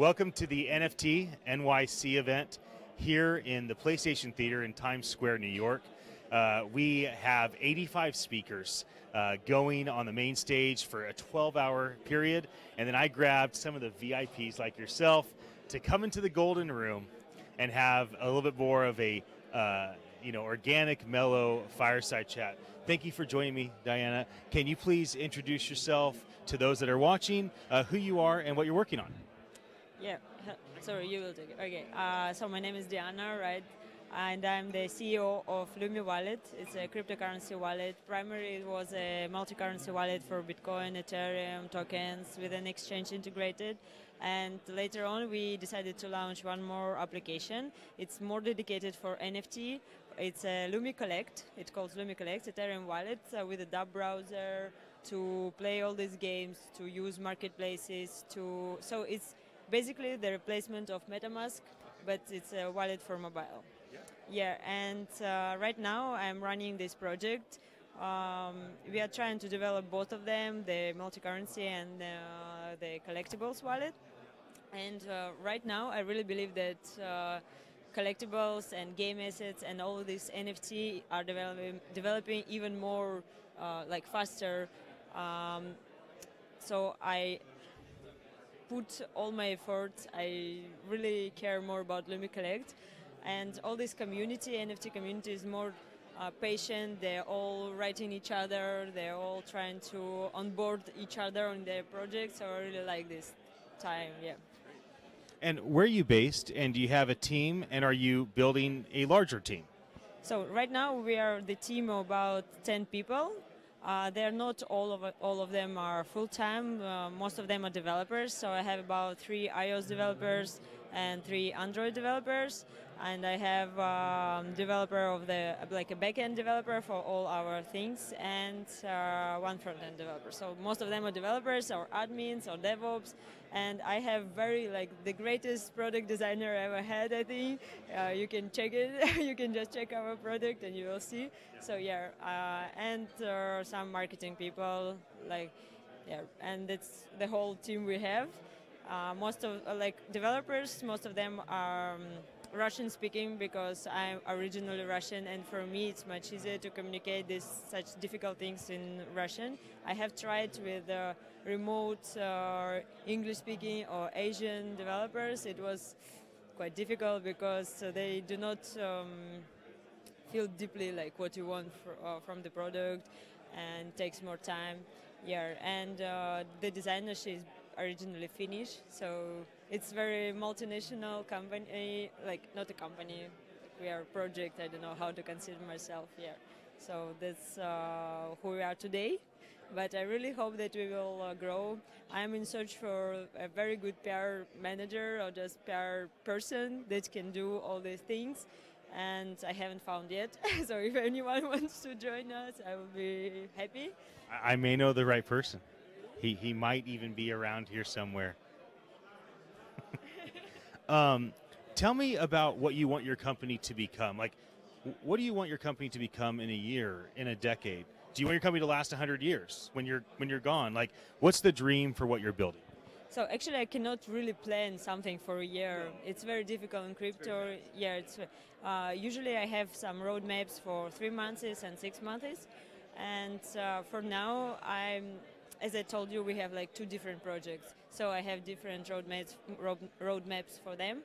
Welcome to the NFT NYC event here in the PlayStation Theater in Times Square, New York. We have 85 speakers going on the main stage for a 12-hour period, and then I grabbed some of the VIPs like yourself to come into the Golden Room and have a little bit more of a organic, mellow fireside chat. Thank you for joining me, Diana. Can you please introduce yourself to those that are watching, who you are and what you're working on? Yeah, sorry, you will take it. Okay, so my name is Diana, right? And I'm the CEO of Lumi Wallet. It's a cryptocurrency wallet. Primarily, it was a multi-currency wallet for Bitcoin, Ethereum, tokens with an exchange integrated. And later on, we decided to launch one more application. It's more dedicated for NFT. It's a Lumi Collect. It's called Lumi Collect, Ethereum wallet with a dub browser to play all these games, to use marketplaces, so it's basically the replacement of MetaMask, but it's a wallet for mobile. Yeah, and right now I'm running this project. We are trying to develop both of them, the multi-currency and the collectibles wallet. And right now I really believe that collectibles and game assets and all of these NFT are developing even more faster. So I put all my efforts. I really care more about Lumi Collect, and all this community, NFT community, is more patient. They're all writing each other. They're all trying to onboard each other on their projects. So I really like this time. Yeah. And where are you based? And do you have a team? And are you building a larger team? So right now we are the team of about 10 people. They're not all of them are full-time. Most of them are developers. So I have about 3 iOS developers and 3 Android developers, and I have developer of a back-end developer for all our things, and 1 front-end developer. So most of them are developers or admins or DevOps, and I have the greatest product designer I ever had, I think. You can check it. You can just check our product and you will see. So yeah, and some marketing people, and that's the whole team we have. Most of developers, most of them are Russian speaking because I'm originally Russian, and for me it's much easier to communicate such difficult things in Russian. I have tried with remote English speaking or Asian developers. It was quite difficult because they do not feel deeply like what you want from the product, and takes more time. Yeah, and the designer, she's originally Finnish, so it's very multinational company, not a company, we are a project. I don't know how to consider myself here. So that's who we are today, but I really hope that we will grow. I'm in search for a very good PR manager or just PR person that can do all these things, and I haven't found yet. So if anyone wants to join us, I will be happy. I may know the right person. He might even be around here somewhere. Tell me about what you want your company to become. What do you want your company to become in a year, in a decade? Do you want your company to last 100 years when you're gone? What's the dream for what you're building? So actually, I cannot really plan something for a year. It's very difficult in crypto. Yeah, it's usually I have some roadmaps for 3 months and 6 months, and for now, as I told you, we have 2 different projects. So I have different roadmaps for them.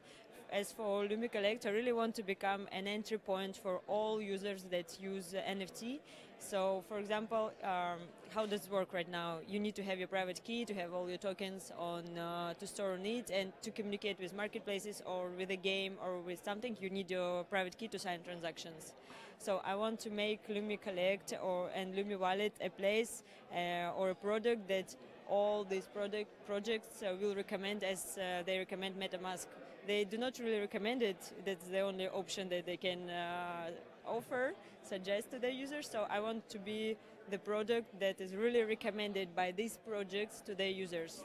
As for Lumi Collect, I really want to become an entry point for all users that use NFT. So, for example, how does it work right now? You need to have your private key to have all your tokens to store on it, and to communicate with marketplaces or with a game or with something, you need your private key to sign transactions. So I want to make Lumi Collect and Lumi Wallet a place or a product that all these projects will recommend as they recommend MetaMask. They do not really recommend it. That's the only option that they can suggest to their users. So I want to be the product that is really recommended by these projects to their users.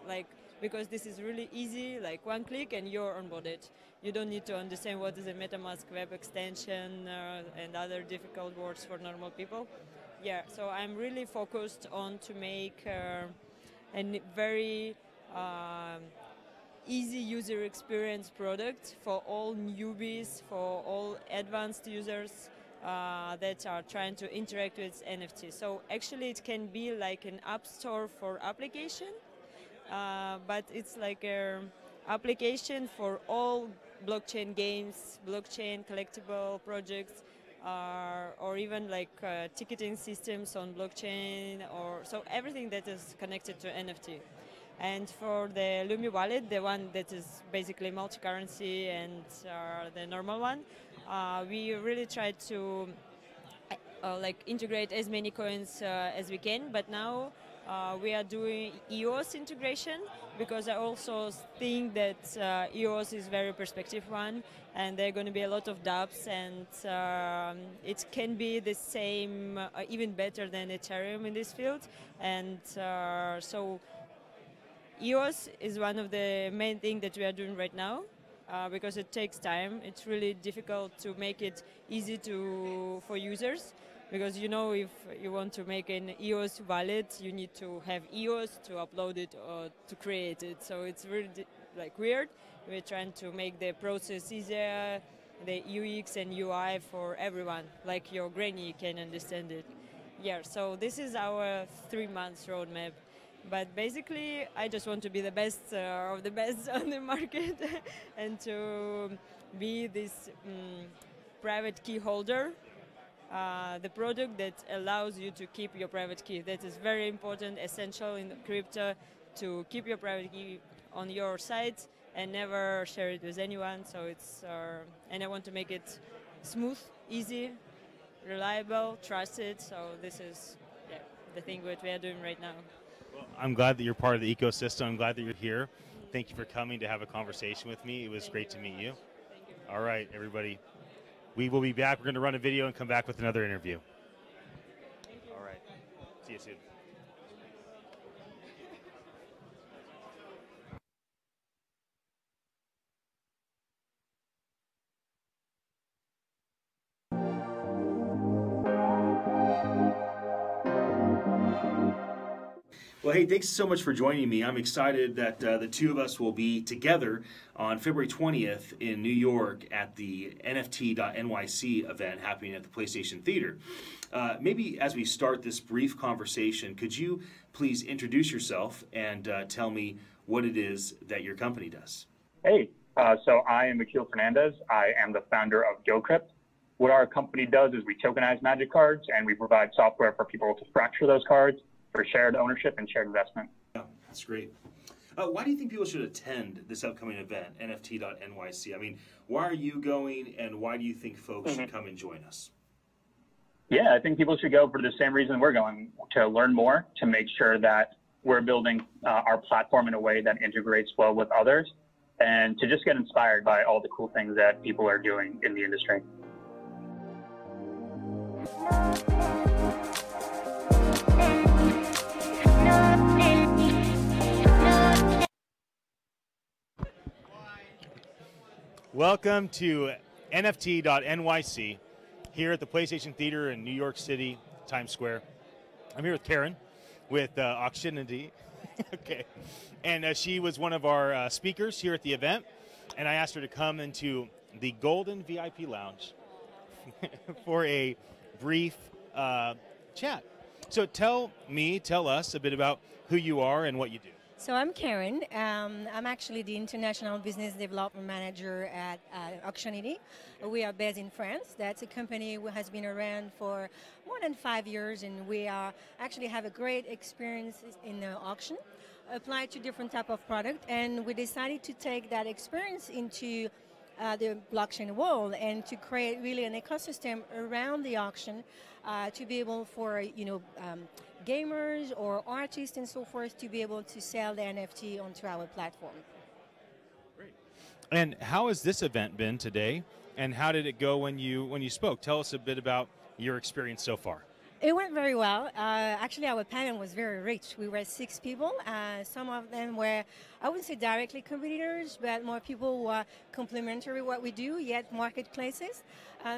Because this is really easy, 1 click and you're onboarded. You don't need to understand what is a MetaMask web extension and other difficult words for normal people. Yeah, so I'm really focused on to make a very easy user experience product for all newbies, for all advanced users that are trying to interact with NFT. So actually it can be like an app store for application, but it's like an application for all blockchain games, blockchain collectible projects, or even like ticketing systems on blockchain, or so everything that is connected to NFT. And for the Lumi wallet, the one that is basically multi-currency and the normal one, we really try to like integrate as many coins as we can. But now we are doing EOS integration, because I also think that EOS is very perspective one, and there are going to be a lot of dApps, and it can be the same, even better than Ethereum in this field. And so EOS is one of the main things that we are doing right now, because it takes time. It's really difficult to make it easy for users, because if you want to make an EOS wallet, you need to have EOS to upload it or to create it. So it's really weird. We're trying to make the process easier, the UX and UI for everyone, like your granny can understand it. Yeah, so this is our 3 months roadmap. But basically, I just want to be the best of the best on the market and to be this private key holder, the product that allows you to keep your private key. That is very important, essential in crypto, to keep your private key on your site and never share it with anyone. So it's, and I want to make it smooth, easy, reliable, trusted. So this is the thing that we are doing right now. Well, I'm glad that you're part of the ecosystem. I'm glad that you're here. Thank you for coming to have a conversation with me. It was great to meet you. All right, everybody. We will be back. We're going to run a video and come back with another interview. All right. See you soon. Well, hey, thanks so much for joining me. I'm excited that the two of us will be together on February 20th in New York at the NFT.NYC event happening at the PlayStation Theater. Maybe as we start this brief conversation, could you please introduce yourself and tell me what it is that your company does? Hey, so I am Akil Fernandez. I am the founder of GoCrypt. What our company does is we tokenize Magic cards, and we provide software for people to fracture those cards for shared ownership and shared investment. Yeah, that's great. Why do you think people should attend this upcoming event, NFT.NYC? I mean, why are you going, and why do you think folks should come and join us? Yeah, I think people should go for the same reason we're going, to learn more, to make sure that we're building our platform in a way that integrates well with others, and to just get inspired by all the cool things that people are doing in the industry. Welcome to NFT.NYC here at the PlayStation Theater in New York City, Times Square. I'm here with Karen with Nyc.Nyc. Okay. And she was one of our speakers here at the event, and I asked her to come into the Golden VIP Lounge for a brief chat. So tell us a bit about who you are and what you do. So I'm Karen. I'm actually the International Business Development Manager at Nyc.Nyc. We are based in France. That's a company that has been around for more than 5 years, and we actually have a great experience in the auction, applied to different type of product, and we decided to take that experience into the blockchain world and to create really an ecosystem around the auction to be able for gamers or artists and so forth to be able to sell the NFT onto our platform. Great. And how has this event been today? And how did it go when you spoke? Tell us a bit about your experience so far. It went very well. Actually, our panel was very rich. We were 6 people. Some of them were, I wouldn't say directly competitors, but more people who are complementary what we do, yet marketplaces.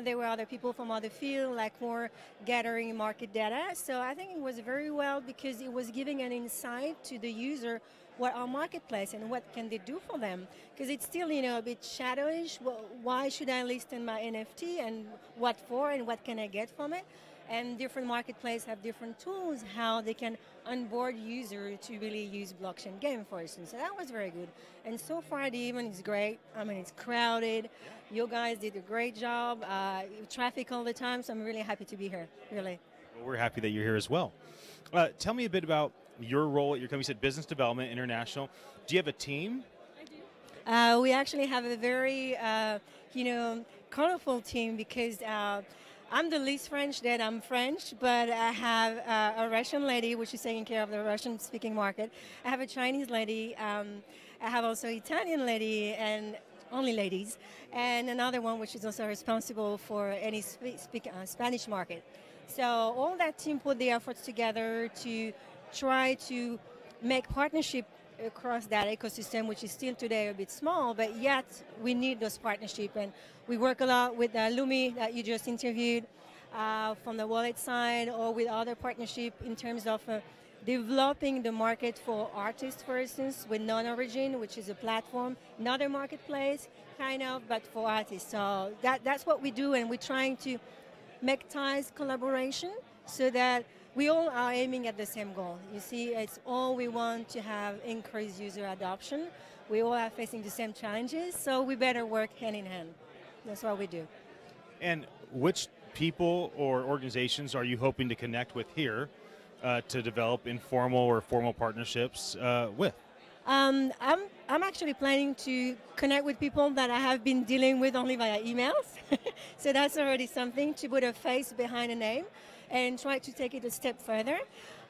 There were other people from other fields, like more gathering market data. So I think it was very well because it was giving an insight to the user what our marketplace and what can they do for them. Because it's still, a bit shadowish. Well, why should I list in my NFT and what for and what can I get from it? And different marketplaces have different tools how they can onboard users to really use blockchain game, for instance. So that was very good. And so far the event is great. I mean, it's crowded. You guys did a great job. Traffic all the time, so I'm really happy to be here, really. Well, we're happy that you're here as well. Tell me a bit about your role at your company. You said business development, international. Do you have a team? I do. We actually have a very, colorful team because I'm the least French that I'm French, but I have a Russian lady, which is taking care of the Russian-speaking market. I have a Chinese lady. I have also Italian lady and only ladies, and another one which is also responsible for any Spanish market. So all that team put the efforts together to try to make partnership across that ecosystem, which is still today a bit small, but yet we need those partnerships. And we work a lot with Lumi that you just interviewed from the wallet side, or with other partnership in terms of developing the market for artists, for instance, with Non-Origin, which is a platform, another marketplace, kind of, but for artists. So that's what we do, and we're trying to make ties, collaboration, so that we all are aiming at the same goal. You see, it's all we want to have increased user adoption. We all are facing the same challenges, so we better work hand in hand. That's what we do. And which people or organizations are you hoping to connect with here to develop informal or formal partnerships with? I'm actually planning to connect with people that I have been dealing with only via emails. So that's already something, to put a face behind a name and try to take it a step further.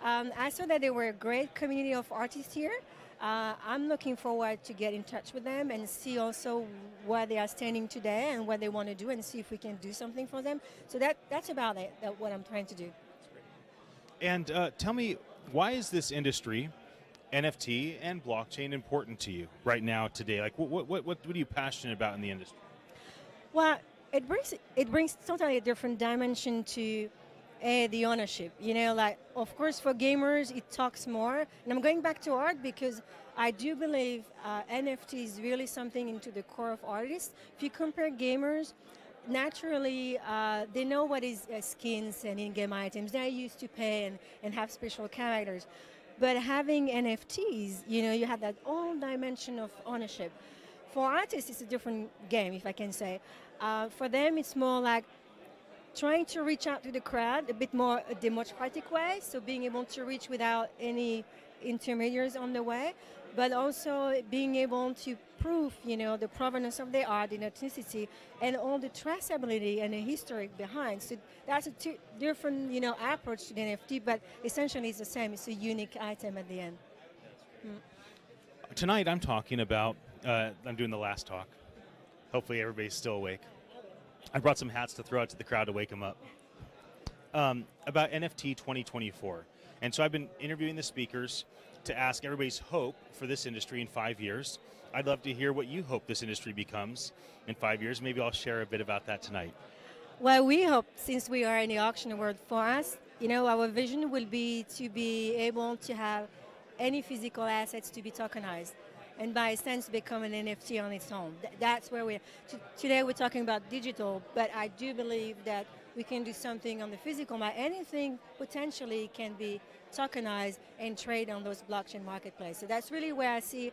I saw that there were a great community of artists here. I'm looking forward to get in touch with them and see also where they are standing today and what they want to do, and see if we can do something for them. So that's about it, what I'm trying to do. And tell me, why is this industry, NFT and blockchain, important to you right now, today? Like, what are you passionate about in the industry? Well, it brings totally a different dimension to the ownership. Like, of course, for gamers, it talks more. And I'm going back to art because I do believe NFT is really something into the core of artists. If you compare gamers, naturally, they know what is skins and in-game items. They're used to pay and have special characters. But having NFTs, you have that whole dimension of ownership. For artists, it's a different game, if I can say. For them, it's more like trying to reach out to the crowd a bit more a democratic way, so being able to reach without any intermediaries on the way, but also being able to prove, the provenance of the art, the authenticity, and all the traceability and the history behind. So that's a different, approach to the NFT, but essentially it's the same. It's a unique item at the end. Tonight I'm talking about, I'm doing the last talk. Hopefully everybody's still awake. I brought some hats to throw out to the crowd to wake them up. About NFT 2024. And so I've been interviewing the speakers to ask everybody's hope for this industry in 5 years. I'd love to hear what you hope this industry becomes in 5 years. Maybe I'll share a bit about that tonight. Well, we hope, since we are in the auction world, for us, our vision will be to be able to have any physical assets to be tokenized, and by sense become an NFT on its own. That's where we're. Today we're talking about digital, but I do believe that we can do something on the physical. Anything potentially can be tokenized and trade on those blockchain marketplaces. So that's really where I see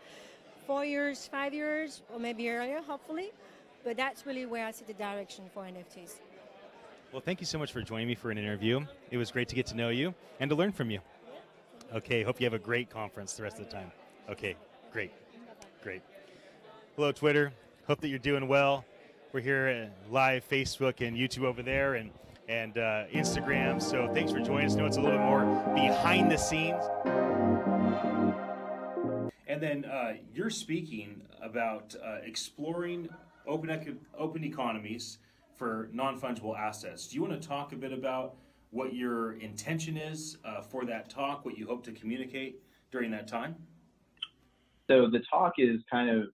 4 years, 5 years, or maybe earlier, hopefully. But that's really where I see the direction for NFTs. Well, thank you so much for joining me for an interview. It was great to get to know you and to learn from you. Okay, hope you have a great conference the rest of the time. Okay, great. Great. Hello, Twitter. Hope that you're doing well. We're here at live Facebook and YouTube over there, and Instagram. So thanks for joining us. I know it's a little bit more behind the scenes. And then you're speaking about exploring open economies for non-fungible assets. Do you want to talk a bit about what your intention is for that talk, what you hope to communicate during that time? So the talk is kind of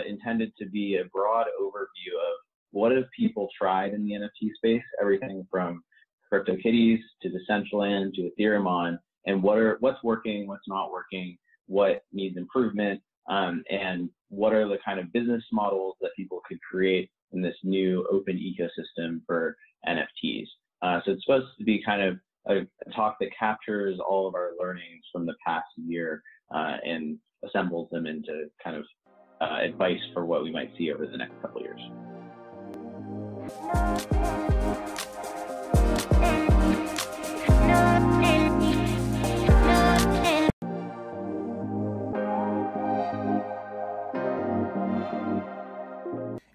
intended to be a broad overview of what have people tried in the NFT space, everything from CryptoKitties to Decentraland to Ethereum on, and what's working, what's not working, what needs improvement, and what are the kind of business models that people could create in this new open ecosystem for NFTs. So it's supposed to be kind of a talk that captures all of our learnings from the past year and assembles them into kind of advice for what we might see over the next couple of years.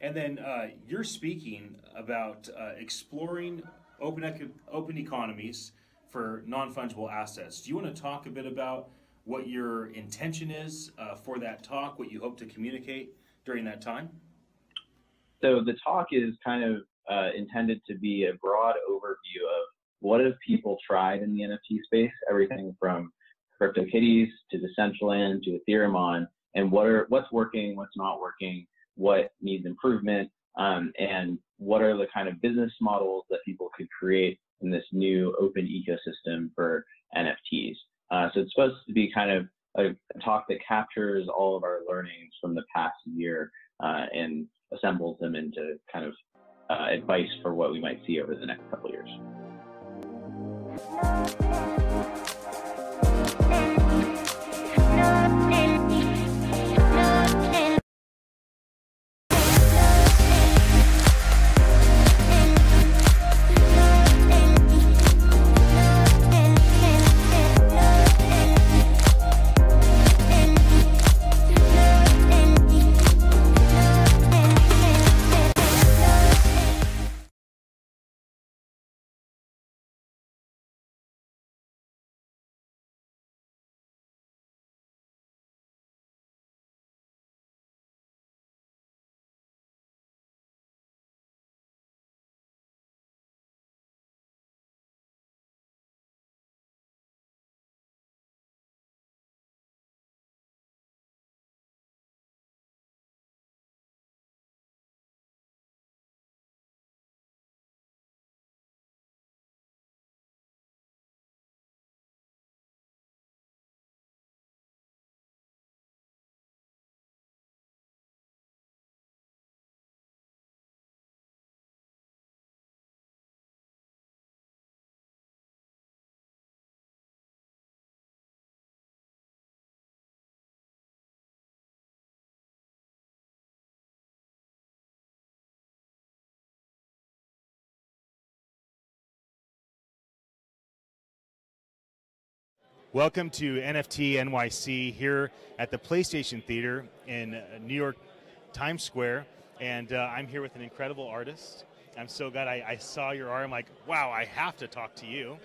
And then you're speaking about exploring open economies for non-fungible assets. Do you want to talk a bit about what your intention is for that talk, what you hope to communicate during that time? So the talk is kind of intended to be a broad overview of what have people tried in the NFT space, everything from CryptoKitties to Decentraland to Ethereum on, and what's working, what's not working, what needs improvement, and what are the kind of business models that people could create in this new open ecosystem for NFTs. So it's supposed to be kind of a talk that captures all of our learnings from the past year and assembles them into kind of advice for what we might see over the next couple of years. Welcome to NFT.Nyc here at the PlayStation Theater in New York, Times Square. And I'm here with an incredible artist. I'm so glad I saw your art. I'm like, wow, I have to talk to you.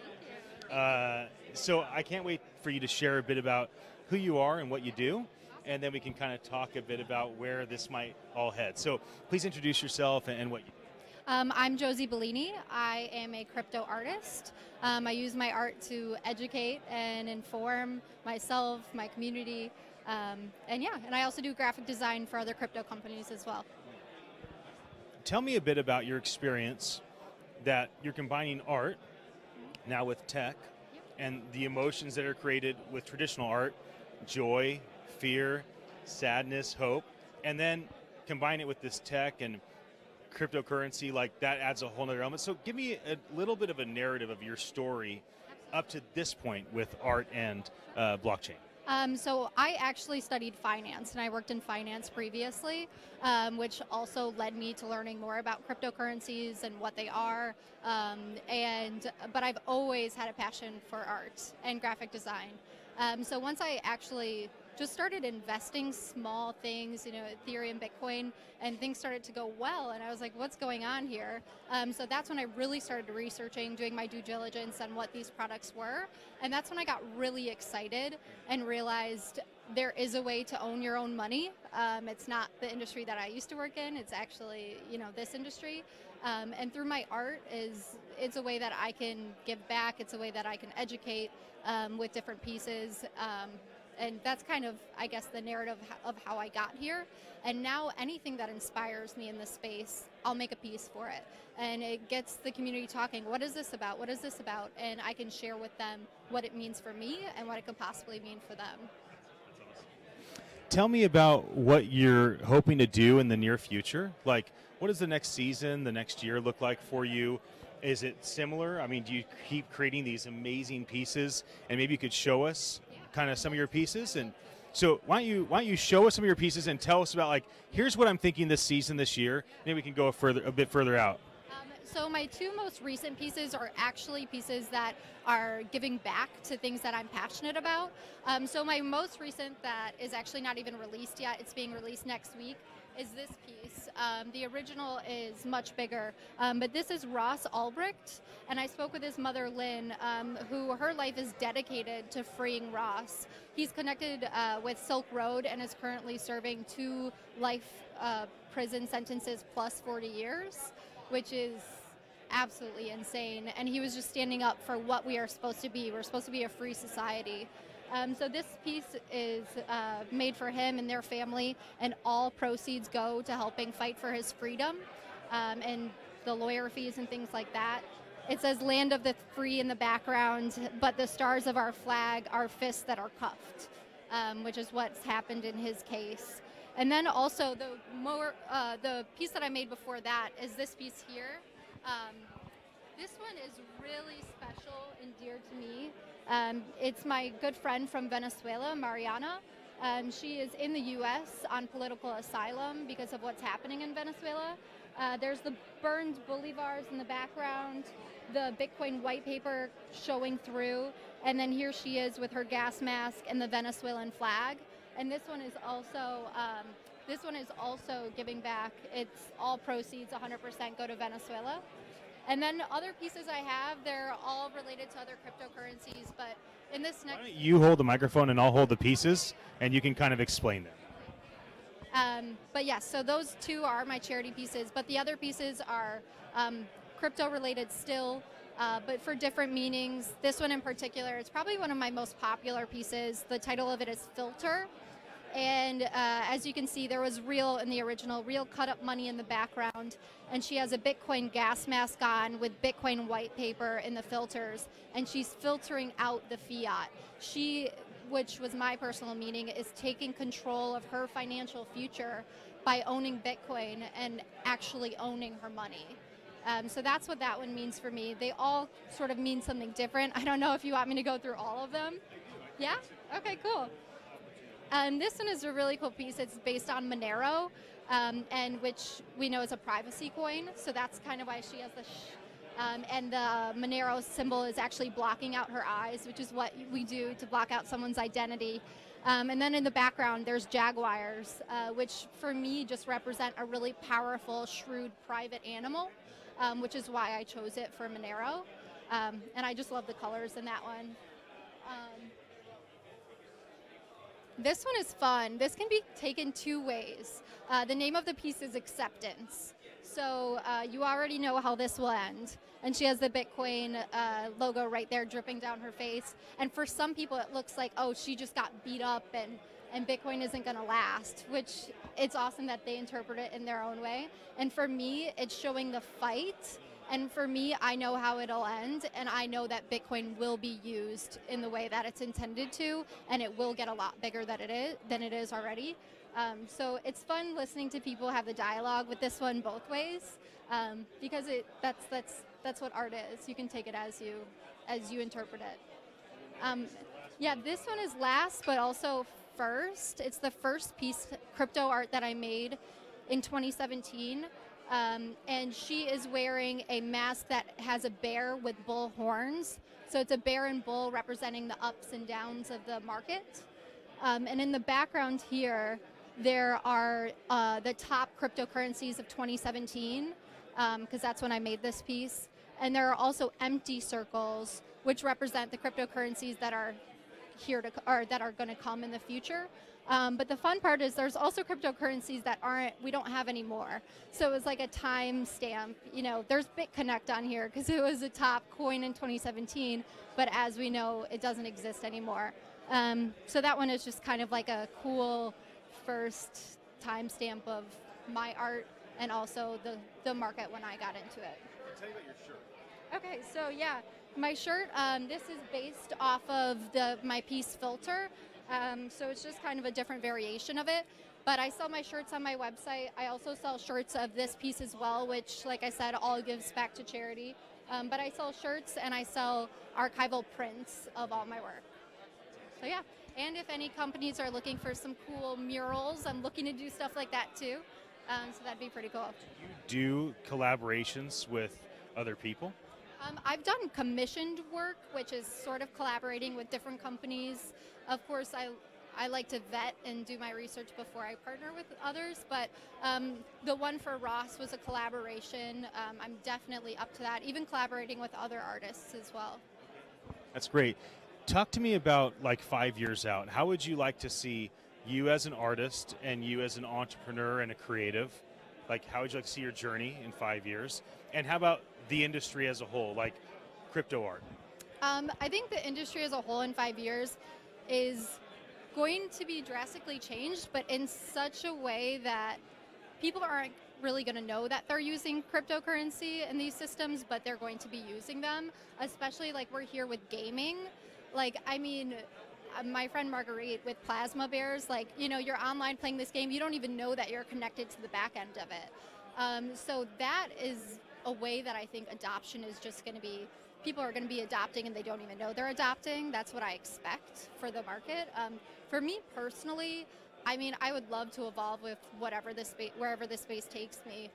So I can't wait for you to share a bit about who you are and what you do. And then we can kind of talk a bit about where this might all head. So please introduce yourself and what you do. I'm Josie Bellini. I am a crypto artist. I use my art to educate and inform myself, my community, and I also do graphic design for other crypto companies as well. Tell me a bit about your experience that you're combining art now with tech and the emotions that are created with traditional art, joy, fear, sadness, hope, and then combine it with this tech and cryptocurrency, like that adds a whole nother element. So give me a little bit of a narrative of your story up to this point with art and blockchain. So I actually studied finance, and I worked in finance previously, which also led me to learning more about cryptocurrencies and what they are. But I've always had a passion for art and graphic design. So once I actually just started investing small things, Ethereum, Bitcoin, and things started to go well, and I was like, what's going on here? So that's when I really started researching, doing my due diligence on what these products were, and that's when I got really excited and realized there is a way to own your own money. It's not the industry that I used to work in, it's actually, this industry. And through my art, it's a way that I can give back, it's a way that I can educate with different pieces. and that's kind of, I guess, the narrative of how I got here. And now anything that inspires me in this space, I'll make a piece for it. And it gets the community talking, what is this about? What is this about? And I can share with them what it means for me and what it could possibly mean for them. Tell me about what you're hoping to do in the near future. Like, what does the next season, the next year look like for you? Is it similar? I mean, do you keep creating these amazing pieces? And maybe you could show us kind of some of your pieces. And so why don't you show us some of your pieces and tell us about, like, here's what I'm thinking this season, this year. Maybe we can go a bit further out. So my two most recent pieces are actually pieces that are giving back to things that I'm passionate about. So my most recent that is actually not even released yet, it's being released next week, is this piece. The original is much bigger, but this is Ross Ulbricht, and I spoke with his mother, Lynn, who her life is dedicated to freeing Ross. He's connected with Silk Road and is currently serving 2 life prison sentences plus 40 years, which is absolutely insane. And he was just standing up for what we are supposed to be. We're supposed to be a free society. So this piece is made for him and their family, and all proceeds go to helping fight for his freedom and the lawyer fees and things like that. It says land of the free in the background, but the stars of our flag are fists that are cuffed, which is what's happened in his case. And then also the piece that I made before that is this piece here. This one is really special and dear to me. It's my good friend from Venezuela, Mariana. She is in the U.S. on political asylum because of what's happening in Venezuela. There's the burned bolivars in the background, the Bitcoin white paper showing through, and then here she is with her gas mask and the Venezuelan flag. And this one is also giving back. It's all proceeds, 100% go to Venezuela. And then other pieces I have, they're all related to other cryptocurrencies, but in this next... Why don't you hold the microphone and I'll hold the pieces, and you can kind of explain them. But yes, so those 2 are my charity pieces, but the other pieces are crypto-related still, but for different meanings. This one in particular, it's probably one of my most popular pieces. The title of it is Filter. And as you can see, there was real in the original, real cut up money in the background. And she has a Bitcoin gas mask on with Bitcoin white paper in the filters. And she's filtering out the fiat. She, which was my personal meaning, is taking control of her financial future by owning Bitcoin and actually owning her money. So that's what that one means for me. They all sort of mean something different. I don't know if you want me to go through all of them. Yeah? Okay, cool. And this one is a really cool piece. It's based on Monero, and which we know is a privacy coin. So that's kind of why she has the and the Monero symbol is actually blocking out her eyes, which is what we do to block out someone's identity. And then in the background, there's jaguars, which for me just represent a really powerful, shrewd, private animal, which is why I chose it for Monero. And I just love the colors in that one. This one is fun. This can be taken 2 ways. The name of the piece is Acceptance. So you already know how this will end. And she has the Bitcoin logo right there dripping down her face. And for some people, it looks like, oh, she just got beat up and Bitcoin isn't going to last, which it's awesome that they interpret it in their own way. And for me, it's showing the fight. And for me, I know how it'll end, and I know that Bitcoin will be used in the way that it's intended to, and it will get a lot bigger than it is already. So it's fun listening to people have the dialogue with this one both ways, because that's what art is. You can take it as you interpret it. Yeah, this one is last, but also first. It's the first piece crypto art that I made in 2017. And she is wearing a mask that has a bear with bull horns. So it's a bear and bull representing the ups and downs of the market. And in the background here, there are the top cryptocurrencies of 2017, because that's when I made this piece. And there are also empty circles, which represent the cryptocurrencies that are that are going to come in the future. But the fun part is there's also cryptocurrencies that we don't have anymore. So it was like a time stamp. You know, there's BitConnect on here because it was a top coin in 2017, but as we know, it doesn't exist anymore. So that one is just kind of like a cool first timestamp of my art and also the market when I got into it. Tell me about your shirt. Okay, so yeah, my shirt, this is based off of my piece Filter. So it's just kind of a different variation of it. But I sell my shirts on my website. I also sell shirts of this piece as well, which, like I said, all gives back to charity. But I sell shirts and I sell archival prints of all my work. So yeah, and if any companies are looking for some cool murals, I'm looking to do stuff like that too. So that'd be pretty cool. Do you do collaborations with other people? I've done commissioned work, which is sort of collaborating with different companies. Of course, I like to vet and do my research before I partner with others, but the one for Ross was a collaboration. I'm definitely up to that, even collaborating with other artists as well. That's great. Talk to me about like 5 years out. How would you like to see you as an artist and you as an entrepreneur and a creative? Like, how would you like to see your journey in 5 years? And how about the industry as a whole, like crypto art? I think the industry as a whole in 5 years is going to be drastically changed, but in such a way that people aren't really going to know that they're using cryptocurrency in these systems, but they're going to be using them, especially like we're here with gaming. Like, I mean, my friend Marguerite with Plasma Bears, like, you know, you're online playing this game, you don't even know that you're connected to the back end of it. So that is a way that I think adoption is just going to be, people are going to be adopting and they don't even know they're adopting. That's what I expect for the market. For me personally, I mean, I would love to evolve with whatever this space, wherever this space takes me.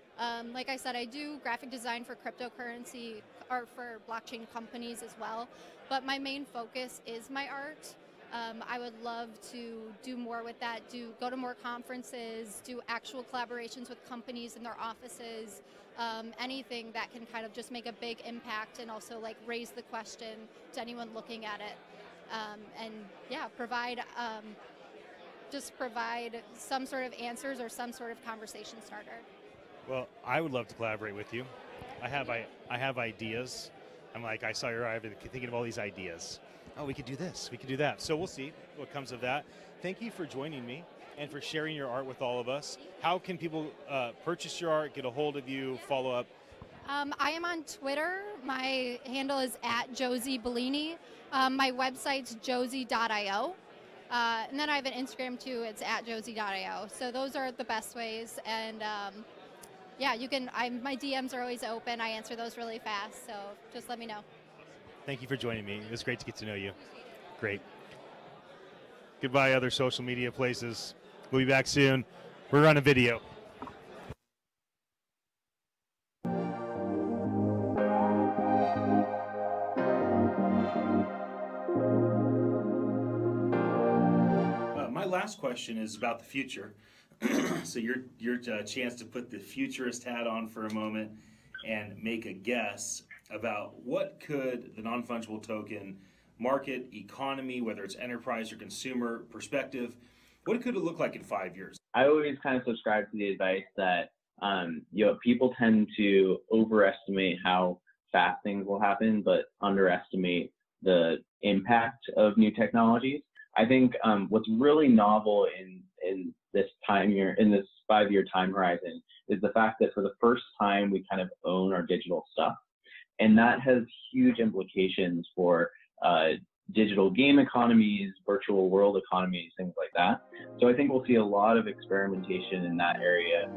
Like I said, I do graphic design for cryptocurrency or for blockchain companies as well, but my main focus is my art. I would love to do more with that, go to more conferences, do actual collaborations with companies in their offices, anything that can kind of just make a big impact and also like raise the question to anyone looking at it. And yeah, provide some sort of answers or some sort of conversation starter. Well, I would love to collaborate with you. I have ideas. I'm like, I saw your eye, I've been thinking of all these ideas. Oh, we could do this, we could do that. So we'll see what comes of that. Thank you for joining me and for sharing your art with all of us. How can people purchase your art, get a hold of you, follow up? I am on Twitter. My handle is @JosieBellini. My website's josie.io. And then I have an Instagram too, it's @josie.io. So those are the best ways. And yeah, you can, my DMs are always open. I answer those really fast, so just let me know. Thank you for joining me. It was great to get to know you. Great. Goodbye, other social media places. We'll be back soon. We're on a video. My last question is about the future. So your chance to put the futurist hat on for a moment and make a guess about what could the non-fungible token market, economy, whether it's enterprise or consumer perspective, what could it look like in 5 years? I always kind of subscribe to the advice that people tend to overestimate how fast things will happen, but underestimate the impact of new technologies. I think what's really novel in this 5-year time horizon is the fact that for the first time we kind of own our digital stuff. And that has huge implications for digital game economies, virtual world economies, things like that. So I think we'll see a lot of experimentation in that area.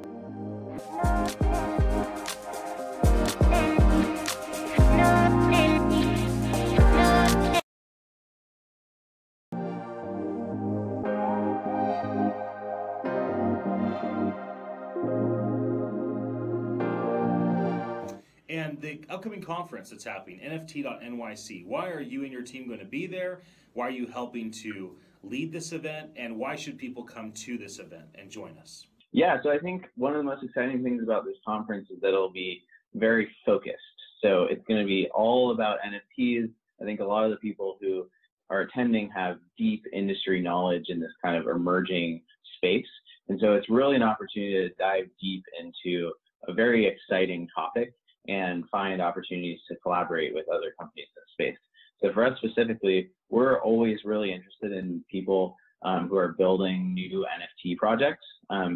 And the upcoming conference that's happening, NFT.NYC. Why are you and your team going to be there? Why are you helping to lead this event? And why should people come to this event and join us? Yeah, so I think one of the most exciting things about this conference is that it'll be very focused. So it's going to be all about NFTs. I think a lot of the people who are attending have deep industry knowledge in this kind of emerging space. And so it's really an opportunity to dive deep into a very exciting topic and find opportunities to collaborate with other companies in the space. So So for us specifically, we're always really interested in people who are building new NFT projects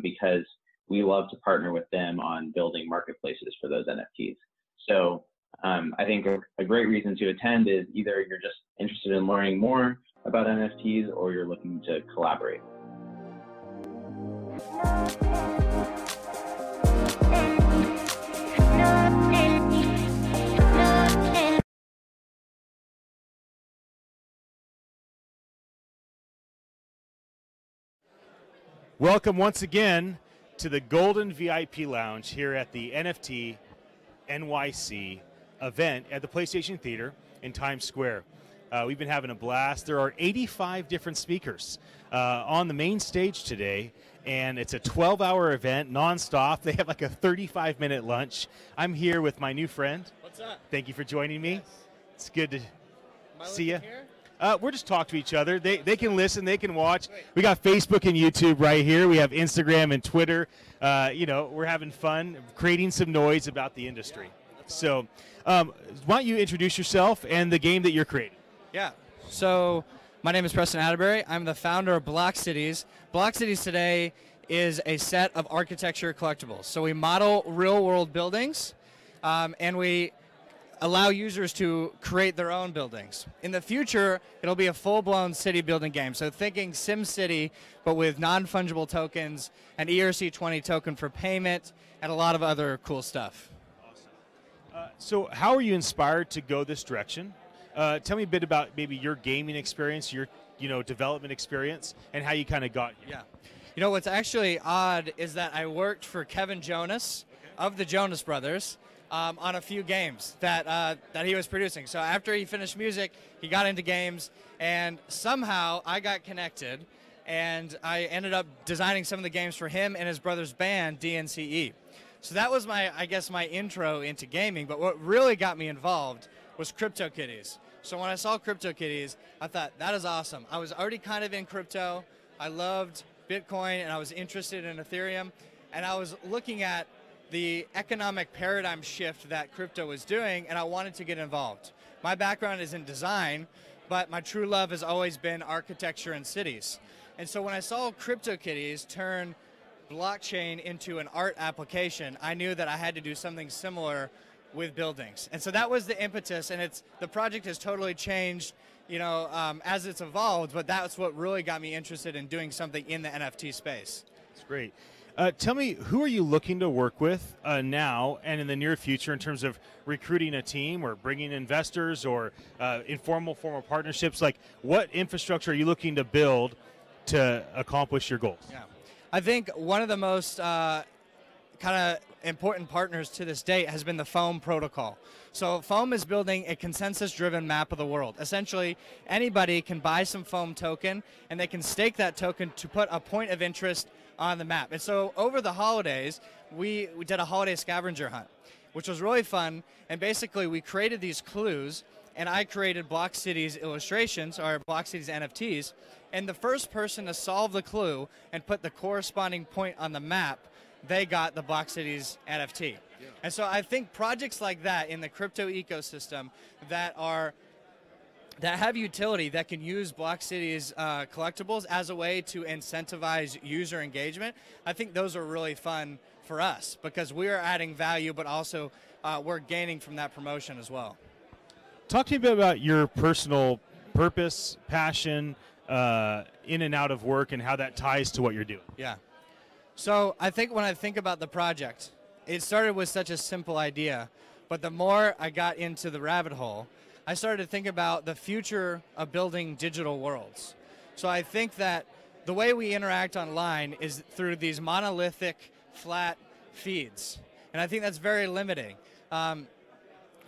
because we love to partner with them on building marketplaces for those NFTs. So I think a great reason to attend is either you're just interested in learning more about NFTs or you're looking to collaborate. Welcome once again to the Golden VIP Lounge here at the Nyc.Nyc event at the PlayStation Theater in Times Square. We've been having a blast. There are 85 different speakers on the main stage today, and it's a 12-hour event nonstop. They have like a 35-minute lunch. I'm here with my new friend. What's up? Thank you for joining me. Yes. It's good to see you. Here? We're just talking to each other. They can listen, they can watch. We got Facebook and YouTube right here. We have Instagram and Twitter. We're having fun, creating some noise about the industry. So why don't you introduce yourself and the game that you're creating? Yeah. So my name is Preston Atterbury. I'm the founder of Block Cities. Block Cities today is a set of architecture collectibles. So we model real-world buildings, and we allow users to create their own buildings. In the future, it'll be a full-blown city building game. So thinking SimCity, but with non-fungible tokens, an ERC20 token for payment, and a lot of other cool stuff. Awesome. So how are you inspired to go this direction? Tell me a bit about maybe your gaming experience, your development experience, and how you kind of got here. Yeah. What's actually odd is that I worked for Kevin Jonas of the Jonas Brothers on a few games that he was producing. So after he finished music, he got into games, and somehow I got connected, and I ended up designing some of the games for him and his brother's band, DNCE. So that was my intro into gaming, but what really got me involved was CryptoKitties. So when I saw CryptoKitties, I thought, that is awesome. I was already kind of in crypto. I loved Bitcoin, and I was interested in Ethereum, and I was looking at the economic paradigm shift that crypto was doing, and I wanted to get involved. My background is in design, but my true love has always been architecture and cities. And so when I saw CryptoKitties turn blockchain into an art application, I knew that I had to do something similar with buildings. And so that was the impetus, and the project has totally changed as it's evolved, but that's what really got me interested in doing something in the NFT space. That's great. Tell me, who are you looking to work with now and in the near future in terms of recruiting a team or bringing investors or informal formal partnerships? Like, what infrastructure are you looking to build to accomplish your goals? Yeah, I think one of the most kind of important partners to this date has been the Foam protocol. So Foam is building a consensus-driven map of the world. Essentially, anybody can buy some Foam token, and they can stake that token to put a point of interest on the map. And so over the holidays, we did a holiday scavenger hunt, which was really fun. And basically, we created these clues, and I created Block Cities illustrations, or Block Cities NFTs. And the first person to solve the clue and put the corresponding point on the map, they got the Block Cities NFT. Yeah. And so I think projects like that in the crypto ecosystem that have utility, that can use Block Cities collectibles as a way to incentivize user engagement, I think those are really fun for us because we are adding value, but also we're gaining from that promotion as well. Talk to me a bit about your personal purpose, passion, in and out of work, and how that ties to what you're doing. Yeah. So I think when I think about the project, it started with such a simple idea, but the more I got into the rabbit hole, I started to think about the future of building digital worlds. So I think that the way we interact online is through these monolithic, flat feeds. And I think that's very limiting.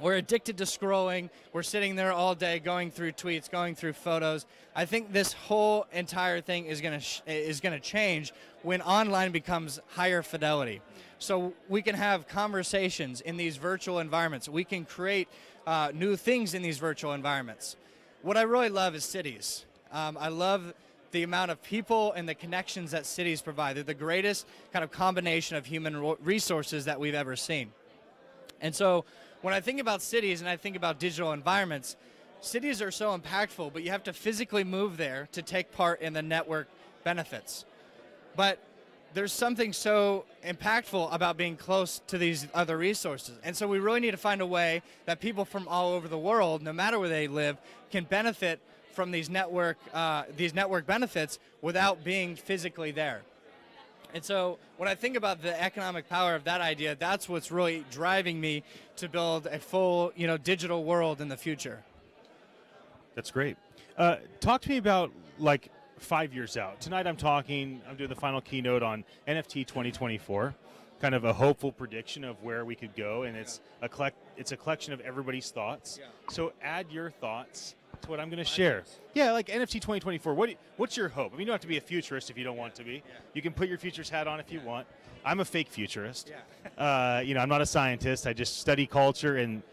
We're addicted to scrolling. We're sitting there all day going through tweets, going through photos. I think this whole entire thing is going to change when online becomes higher fidelity. So we can have conversations in these virtual environments. We can create new things in these virtual environments. What I really love is cities. I love the amount of people and the connections that cities provide. They're the greatest kind of combination of human resources that we've ever seen. And so when I think about cities and I think about digital environments, cities are so impactful, but you have to physically move there to take part in the network benefits. But there's something so impactful about being close to these other resources. And so we really need to find a way that people from all over the world, no matter where they live, can benefit from these network benefits without being physically there. And so when I think about the economic power of that idea, that's what's really driving me to build a full, digital world in the future. That's great. Talk to me about, like, 5 years out. Tonight I'm doing the final keynote on NFT 2024, kind of a hopeful prediction of where we could go, and it's a collection of everybody's thoughts. Yeah. So add your thoughts to what I'm going to share. Yeah, like NFT 2024. What's your hope? I mean, you don't have to be a futurist if you don't want to be. Yeah. You can put your futurist hat on if you want. I'm a fake futurist. Yeah. I'm not a scientist. I just study culture and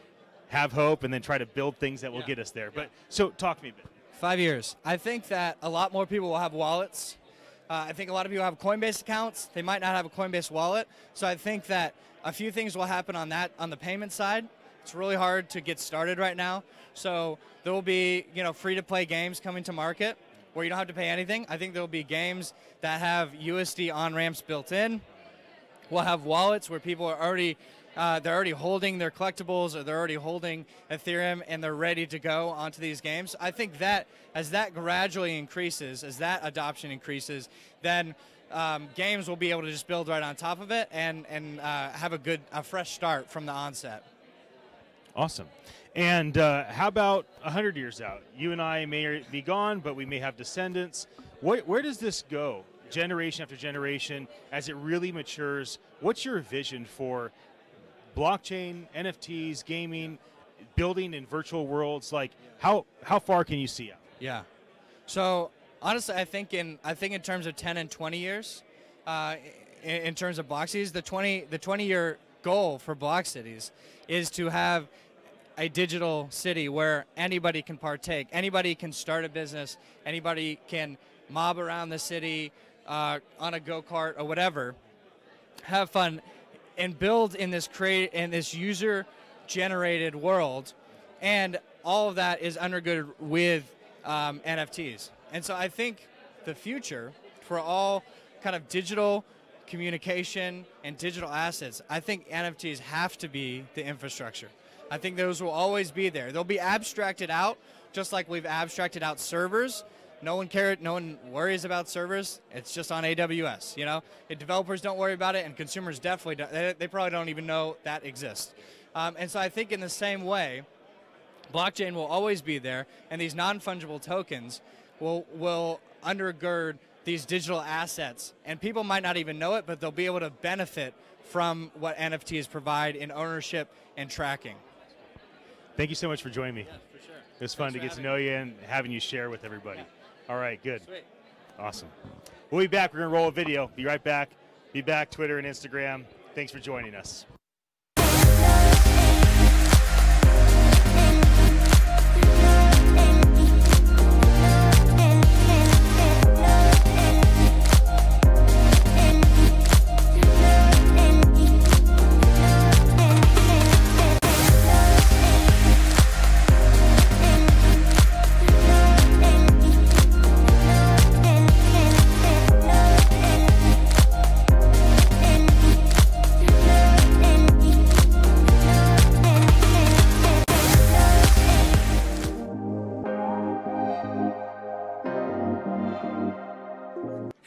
have hope, and then try to build things that will get us there. But so talk to me a bit. 5 years. I think that a lot more people will have wallets. I think a lot of people have Coinbase accounts. They might not have a Coinbase wallet. So I think that a few things will happen on the payment side. It's really hard to get started right now. So there will be, free-to-play games coming to market where you don't have to pay anything. I think there will be games that have USD on-ramps built in. We'll have wallets where people are already they're already holding their collectibles, or they're already holding Ethereum, and they're ready to go onto these games. I think that as that gradually increases, as that adoption increases, then games will be able to just build right on top of it and have a fresh start from the onset. Awesome. And how about 100 years out? You and I may be gone, but we may have descendants. Where does this go, generation after generation, as it really matures? What's your vision for blockchain, NFTs, gaming, building in virtual worlds? Like, how far can you see out? Yeah. So honestly, I think in terms of 10 and 20 years, in terms of block cities, the 20-year goal for block cities is to have a digital city where anybody can partake, anybody can start a business, anybody can mob around the city on a go-kart or whatever, have fun, and build in this user-generated world, and all of that is undergirded with NFTs. And so I think the future for all kind of digital communication and digital assets, I think NFTs have to be the infrastructure. I think those will always be there. They'll be abstracted out, just like we've abstracted out servers. No one worries about servers. It's just on AWS, If developers don't worry about it, and consumers definitely don't. They probably don't even know that exists. And so I think in the same way, blockchain will always be there, and these non-fungible tokens will undergird these digital assets. And people might not even know it, but they'll be able to benefit from what NFTs provide in ownership and tracking. Thank you so much for joining me. Yeah, for sure. It was fun to get to know you and having you share with everybody. Yeah. All right, good. Sweet. Awesome. We'll be back. We're going to roll a video. Be right back. Be back, Twitter and Instagram. Thanks for joining us.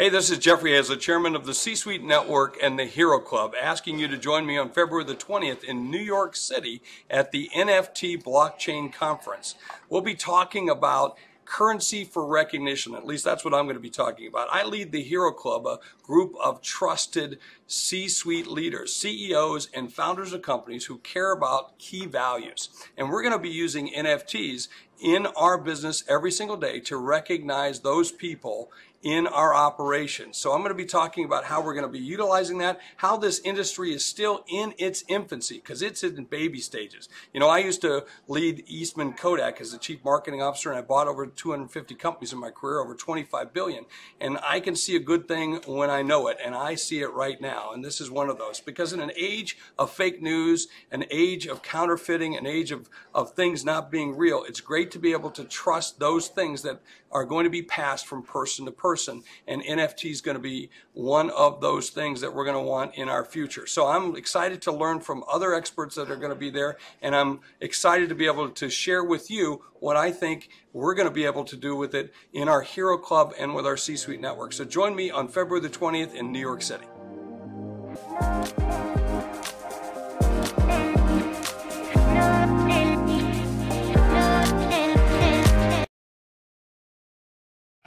Hey, this is Jeffrey Hazlett, chairman of the C-Suite Network and the Hero Club, asking you to join me on February the 20th in New York City at the NFT Blockchain Conference. We'll be talking about currency for recognition. At least that's what I'm going to be talking about. I lead the Hero Club, a group of trusted C-suite leaders, CEOs, and founders of companies who care about key values. And we're going to be using NFTs in our business every single day to recognize those people in our operations. So I'm going to be talking about how we're going to be utilizing that, how this industry is still in its infancy, because it's in baby stages. I used to lead Eastman Kodak as the chief marketing officer, and I bought over 250 companies in my career, over 25 billion. And I can see a good thing when I know it, and I see it right now. And this is one of those, because in an age of fake news, an age of counterfeiting, an age of things not being real, it's great great to be able to trust those things that are going to be passed from person to person. And NFT is going to be one of those things that we're going to want in our future. So I'm excited to learn from other experts that are going to be there, and I'm excited to be able to share with you what I think we're going to be able to do with it in our Hero Club and with our C-Suite Network. So join me on February the 20th in New York City.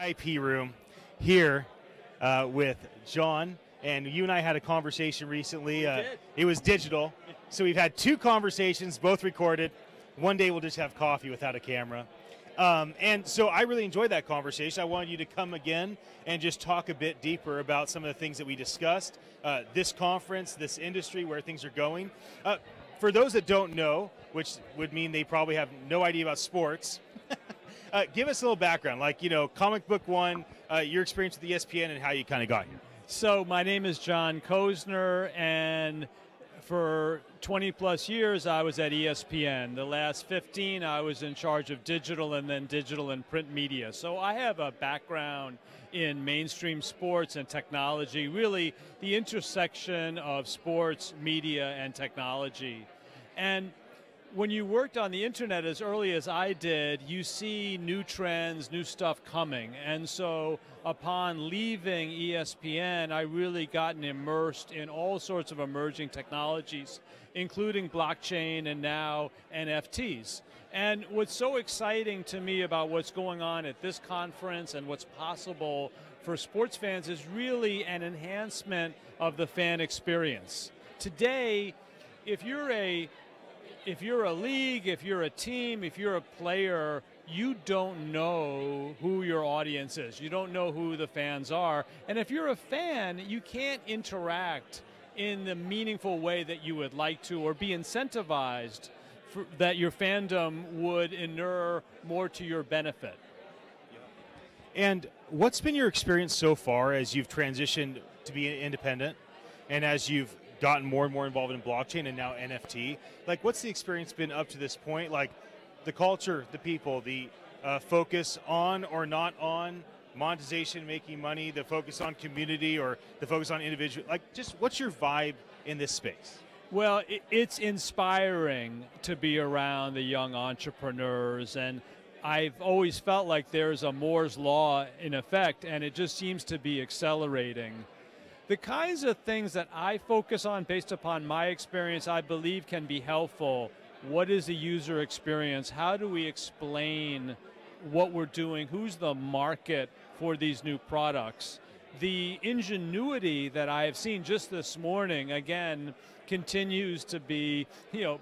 IP room here with John, and you and I had a conversation recently. It was digital, so we've had 2 conversations, both recorded. One day we'll just have coffee without a camera. And so I really enjoyed that conversation. I wanted you to come again and just talk a bit deeper about some of the things that we discussed, this conference, this industry, where things are going. For those that don't know, which would mean they probably have no idea about sports, give us a little background, like, you know, Comic Book One, your experience with ESPN and how you kind of got here. So my name is John Kozner, and for 20 plus years I was at ESPN. The last 15 I was in charge of digital and then digital and print media. So I have a background in mainstream sports and technology, really the intersection of sports, media, and technology. And when you worked on the internet as early as I did, you see new trends, new stuff coming. And so upon leaving ESPN, I really gotten immersed in all sorts of emerging technologies, including blockchain and now NFTs. And what's so exciting to me about what's going on at this conference and what's possible for sports fans is really an enhancement of the fan experience. Today, if you're a league, if you're a team, if you're a player, you don't know who your audience is. You don't know who the fans are. And if you're a fan, you can't interact in the meaningful way that you would like to, or be incentivized that your fandom would inure more to your benefit. And what's been your experience so far as you've transitioned to be independent and as you've gotten more and more involved in blockchain and now NFT? Like, what's the experience been up to this point? Like, the culture, the people, the focus on or not on monetization, making money, the focus on community or the focus on individual, like, just what's your vibe in this space? Well, it's inspiring to be around the young entrepreneurs, and I've always felt like there's a Moore's Law in effect, and it just seems to be accelerating. The kinds of things that I focus on based upon my experience, I believe can be helpful. What is the user experience? How do we explain what we're doing? Who's the market for these new products? The ingenuity that I have seen just this morning, again, continues to be,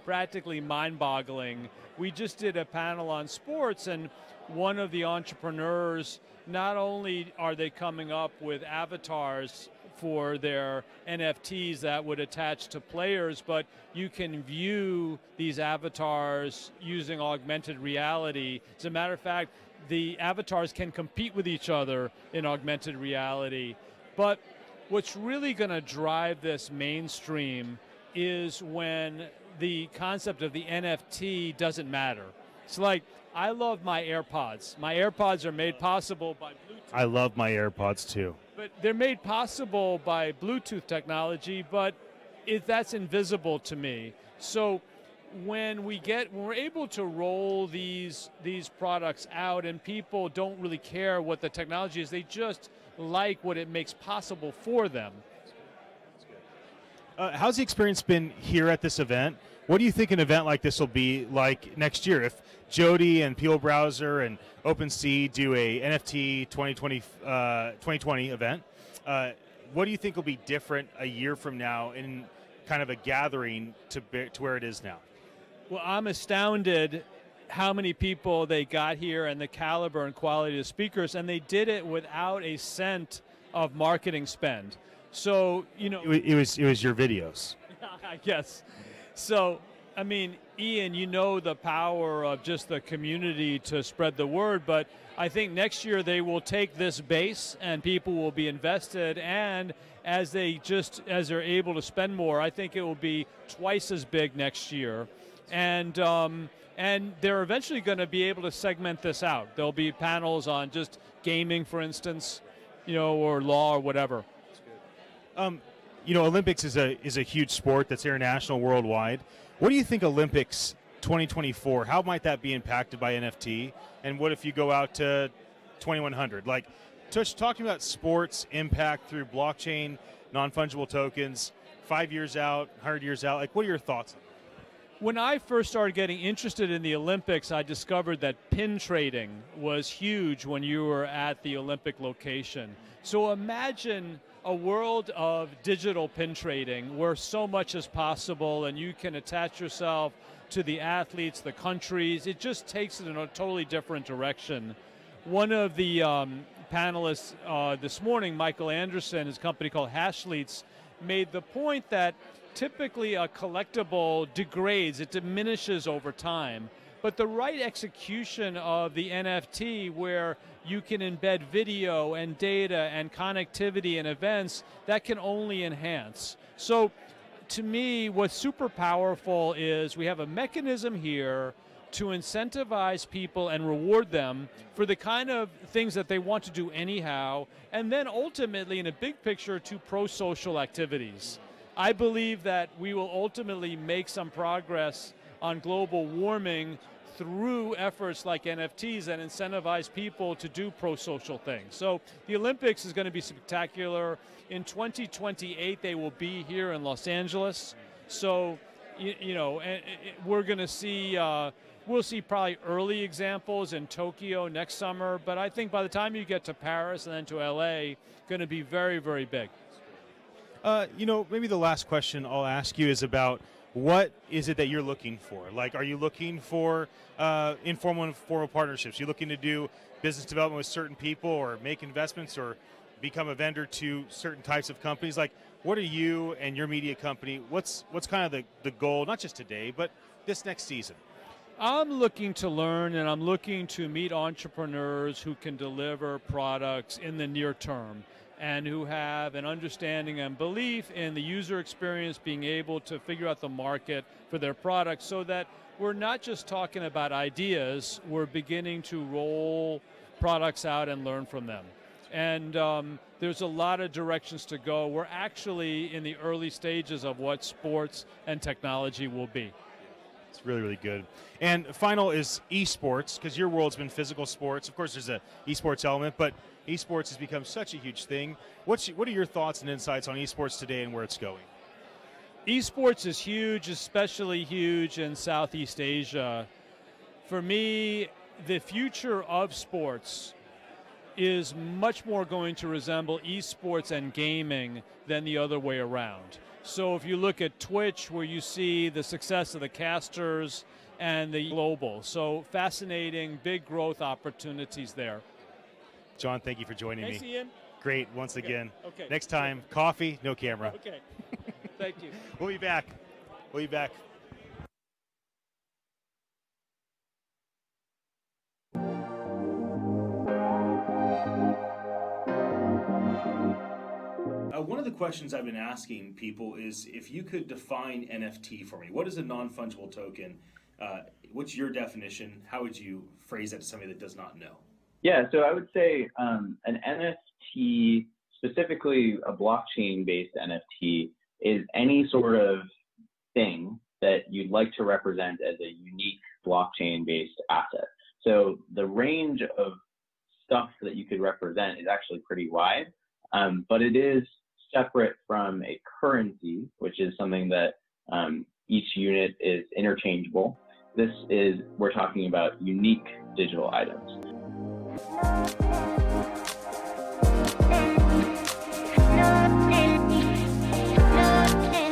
practically mind-boggling. We just did a panel on sports, and one of the entrepreneurs, not only are they coming up with avatars for their NFTs that would attach to players, but you can view these avatars using augmented reality. As a matter of fact, the avatars can compete with each other in augmented reality. But what's really going to drive this mainstream is when the concept of the NFT doesn't matter. It's like, I love my AirPods. My AirPods are made possible by Bluetooth. I love my AirPods too. But they're made possible by Bluetooth technology, but that's invisible to me. So when we're able to roll these products out and people don't really care what the technology is, they just like what it makes possible for them. How's the experience been here at this event? What do you think an event like this will be like next year? If Jody and Peel Browser and OpenSea do a NFT 2020 event, what do you think will be different a year from now in kind of a gathering to where it is now? Well, I'm astounded how many people they got here and the caliber and quality of speakers, and they did it without a cent of marketing spend. So, it was your videos. Yes. So, I mean, Ian, you know the power of just the community to spread the word, but I think next year they will take this base and people will be invested, and as they're able to spend more, I think it will be twice as big next year. And they're eventually going to be able to segment this out. There'll be panels on just gaming, for instance, or law or whatever. Olympics is a huge sport that's international, worldwide. What do you think Olympics 2024? How might that be impacted by NFT? And what if you go out to 2100? Like, talking about sports impact through blockchain, non-fungible tokens, 5 years out, 100 years out. Like, what are your thoughts? When I first started getting interested in the Olympics, I discovered that pin trading was huge when you were at the Olympic location. So imagine a world of digital pin trading where so much is possible and you can attach yourself to the athletes, the countries. It just takes it in a totally different direction. One of the panelists this morning, Michael Anderson, his company called Hashleets, made the point that typically a collectible degrades, it diminishes over time. But the right execution of the NFT, where you can embed video and data and connectivity and events, that can only enhance. So to me, what's super powerful is we have a mechanism here to incentivize people and reward them for the kind of things that they want to do anyhow, and then ultimately, in a big picture, to pro-social activities. I believe that we will ultimately make some progress on global warming through efforts like NFTs that incentivize people to do pro-social things. So the Olympics is going to be spectacular. In 2028, they will be here in Los Angeles. So, we're going to see, we'll see probably early examples in Tokyo next summer, but I think by the time you get to Paris and then to LA, going to be very, very big. Maybe the last question I'll ask you is about what is it that you're looking for? Like, are you looking for informal and formal partnerships? You're looking to do business development with certain people or make investments or become a vendor to certain types of companies? Like, what are you and your media company, what's kind of the goal, not just today, but this next season? I'm looking to learn and I'm looking to meet entrepreneurs who can deliver products in the near term and who have an understanding and belief in the user experience, being able to figure out the market for their products so that we're not just talking about ideas, we're beginning to roll products out and learn from them. And there's a lot of directions to go. We're actually in the early stages of what sports and technology will be. It's really, really good. And final is esports, because your world's been physical sports. Of course, there's an esports element, but esports has become such a huge thing. What are your thoughts and insights on esports today and where it's going? Esports is huge, especially huge in Southeast Asia. For me, the future of sports is much more going to resemble esports and gaming than the other way around. So if you look at Twitch, where you see the success of the casters and the global. So fascinating, big growth opportunities there. John, thank you for joining me. Thanks, Ian. Great, once again. Okay. Next time, coffee, no camera. Okay. Thank you. We'll be back. We'll be back. One of the questions I've been asking people is if you could define NFT for me. What is a non-fungible token? What's your definition? How would you phrase that to somebody that does not know? Yeah, so I would say an NFT, specifically a blockchain-based NFT, is any sort of thing that you'd like to represent as a unique blockchain-based asset. So the range of stuff that you could represent is actually pretty wide, but it is separate from a currency, which is something that each unit is interchangeable. We're talking about unique digital items.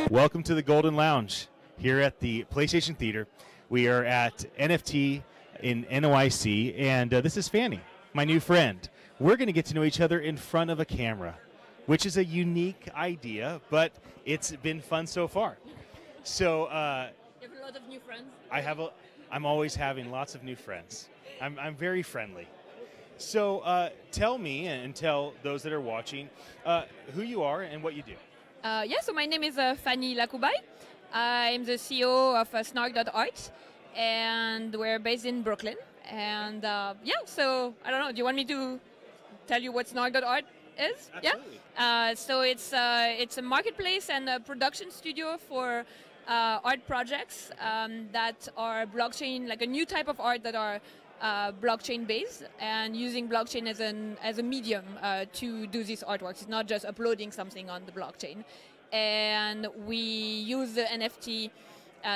Welcome to the Golden Lounge here at the PlayStation Theater. We are at NFT in NYC, and this is Fanny, my new friend. We're going to get to know each other in front of a camera, which is a unique idea, but it's been fun so far. So you have a lot of new friends? I'm always having lots of new friends. I'm very friendly. So tell me and tell those that are watching who you are and what you do. So my name is Fanny Lakoubai. I'm the CEO of Snark.Art, and we're based in Brooklyn. And yeah, so I don't know. Do you want me to tell you what Snark.Art is? Absolutely. Yeah. So it's a marketplace and a production studio for art projects that are blockchain, like a new type of art that are blockchain based and using blockchain as a medium to do these artworks. It's not just uploading something on the blockchain. And we use the NFT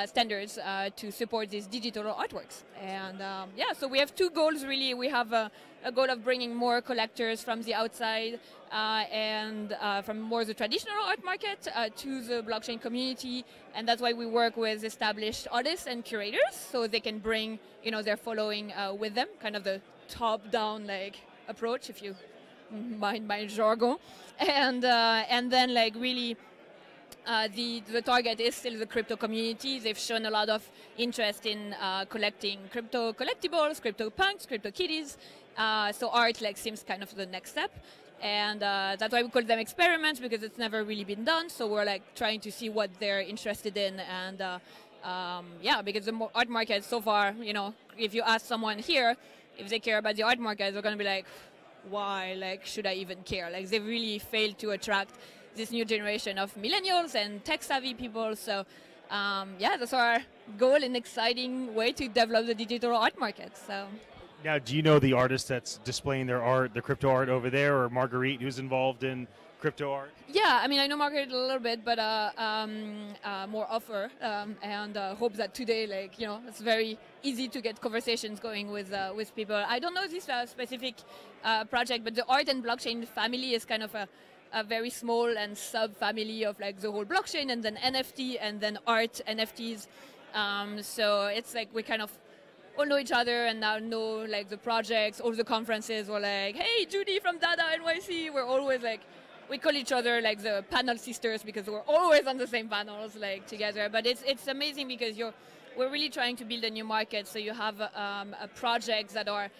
standards to support these digital artworks. And yeah, so we have two goals really. We have a goal of bringing more collectors from the outside and from more the traditional art market to the blockchain community. And that's why we work with established artists and curators so they can bring their following with them, kind of the top-down like approach, if you mind my jargon. And then like really the target is still the crypto community. They've shown a lot of interest in collecting crypto collectibles, crypto punks, crypto kitties. So art like seems kind of the next step. And that's why we call them experiments, because it's never really been done. So we're like trying to see what they're interested in. And yeah, because the art market so far, if you ask someone here if they care about the art market, they're going to be like, why? Like, should I even care? Like, they really failed to attract this new generation of millennials and tech-savvy people. So, yeah, that's our goal and exciting way to develop the digital art market. So. Now, do you know the artist that's displaying their art, the crypto art over there, or Marguerite, who's involved in crypto art? Yeah, I mean, I know Margaret a little bit, but more offer, and hope that today, like, it's very easy to get conversations going with people. I don't know this specific project, but the art and blockchain family is kind of a very small and sub-family of like the whole blockchain, and then NFT, and then art NFTs. So it's like we kind of all know each other and now know like the projects, all the conferences. We're like, hey, Judy from Dada NYC. We're always like, we call each other like the panel sisters because we're always on the same panels like together. But it's amazing because we're really trying to build a new market. So you have projects that are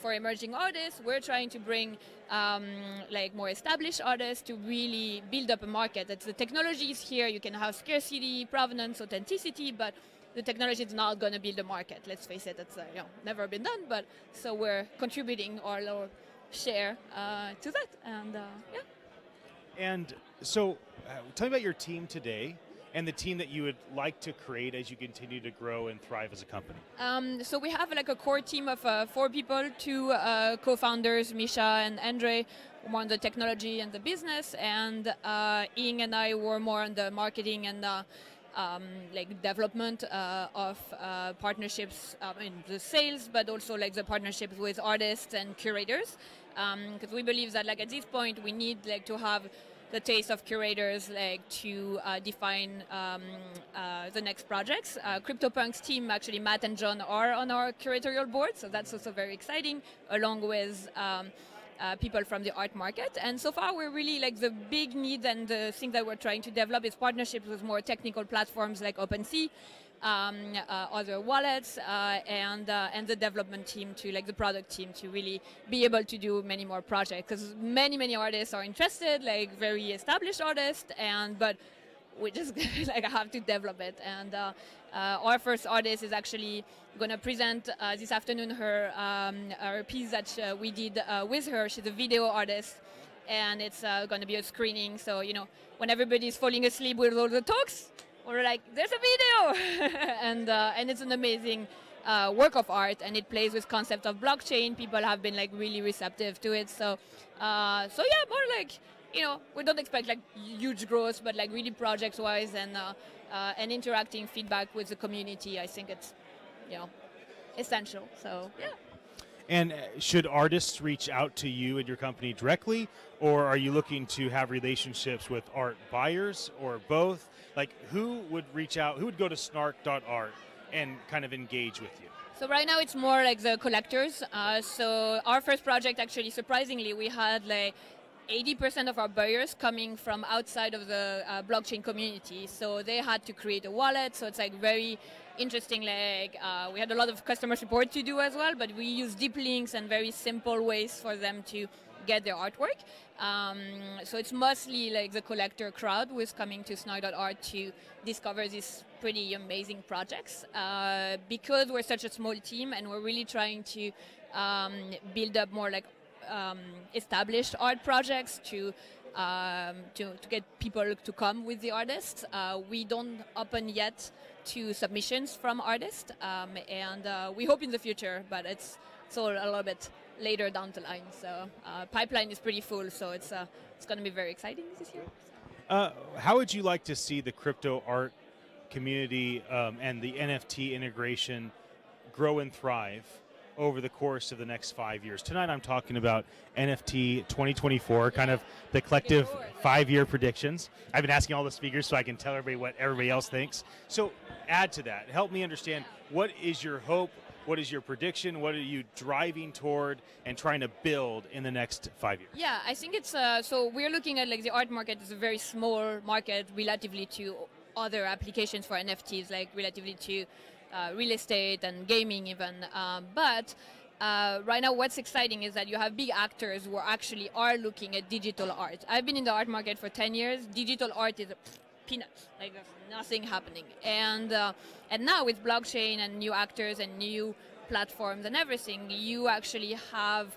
for emerging artists. We're trying to bring like more established artists to really build up a market. It's the technology is here. You can have scarcity, provenance, authenticity, but the technology is not going to build a market. Let's face it, it's never been done. But so we're contributing our little share to that, and yeah. And so, tell me about your team today and the team that you would like to create as you continue to grow and thrive as a company. So we have like a core team of 4 people, 2 co-founders, Misha and Andre, more on the technology and the business, and Ying and I were more on the marketing and like development of partnerships in the sales, but also like the partnerships with artists and curators, because we believe that like at this point we need like to have the taste of curators like to define the next projects. CryptoPunks team, actually Matt and John are on our curatorial board, so that's also very exciting, along with people from the art market. And so far we're really like the big need and the thing that we're trying to develop is partnerships with more technical platforms like OpenSea, other wallets, and the development team to like the product team to really be able to do many more projects, because many artists are interested, like very established artists, but we just like have to develop it. And our first artist is actually going to present this afternoon her piece that we did with her. She's a video artist, and it's going to be a screening. So when everybody's falling asleep with all the talks, we're like, there's a video, and it's an amazing work of art, and it plays with concept of blockchain. People have been like really receptive to it. So yeah, more like we don't expect like huge growth, but like really projects-wise and interacting feedback with the community. I think it's essential. So yeah. And should artists reach out to you and your company directly, or are you looking to have relationships with art buyers, or both? Like, who would reach out, who would go to Snark.Art and kind of engage with you? So right now it's more like the collectors. So our first project, actually, surprisingly, we had like 80% of our buyers coming from outside of the blockchain community. So they had to create a wallet. So it's like very interesting. Like we had a lot of customer support to do as well, but we use deep links and very simple ways for them to get their artwork. So it's mostly like the collector crowd who is coming to Snow.art to discover these pretty amazing projects. Because we're such a small team and we're really trying to build up more like established art projects to get people to come with the artists. We don't open yet to submissions from artists, and we hope in the future, but it's all a little bit later down the line. So pipeline is pretty full, so it's going to be very exciting this year. How would you like to see the crypto art community and the NFT integration grow and thrive over the course of the next 5 years? Tonight I'm talking about NFT 2024, kind of the collective 5-year predictions. I've been asking all the speakers so I can tell everybody what everybody else thinks. So add to that. Help me understand, what is your hope, what is your prediction, what are you driving toward and trying to build in the next 5 years? Yeah, I think it's, so we're looking at like the art market is a very small market relatively to other applications for NFTs, like relatively to real estate and gaming even, but right now what's exciting is that you have big actors who actually are looking at digital art. I've been in the art market for 10 years. Digital art is peanuts, like there's nothing happening. And now with blockchain and new actors and new platforms and everything, you actually have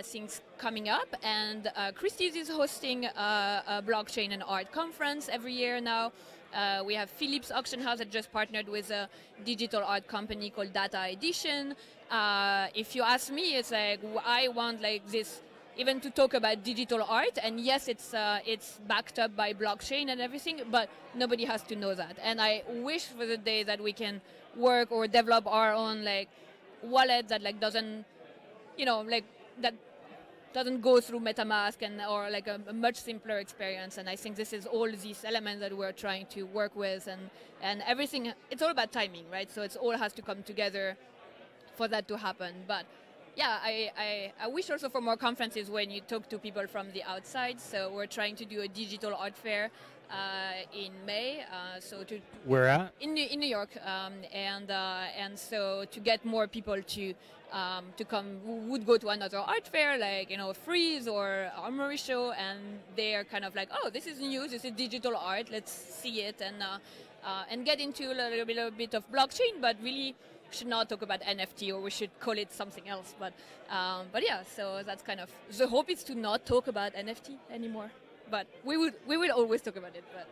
things coming up. And Christie's is hosting a blockchain and art conference every year now. We have Philips Auction House that just partnered with a digital art company called Data Edition. If you ask me, it's like I want like this, even to talk about digital art. And yes, it's backed up by blockchain and everything, but nobody has to know that. And I wish for the day that we can work or develop our own like wallet that like doesn't, you know, like that doesn't go through MetaMask or like a much simpler experience. And I think this is all these elements that we're trying to work with, and everything. It's all about timing, right? So it's all has to come together for that to happen. But yeah, I wish also for more conferences when you talk to people from the outside. So we're trying to do a digital art fair in May. Where at? In New York, and so to get more people to come, who would go to another art fair, like, you know, Freeze or Armory Show, and they're kind of like, oh, this is new, this is digital art, let's see it, and get into a little bit of blockchain, but really should not talk about NFT, or we should call it something else. But yeah, so that's kind of the hope, is to not talk about NFT anymore. But we will always talk about it. But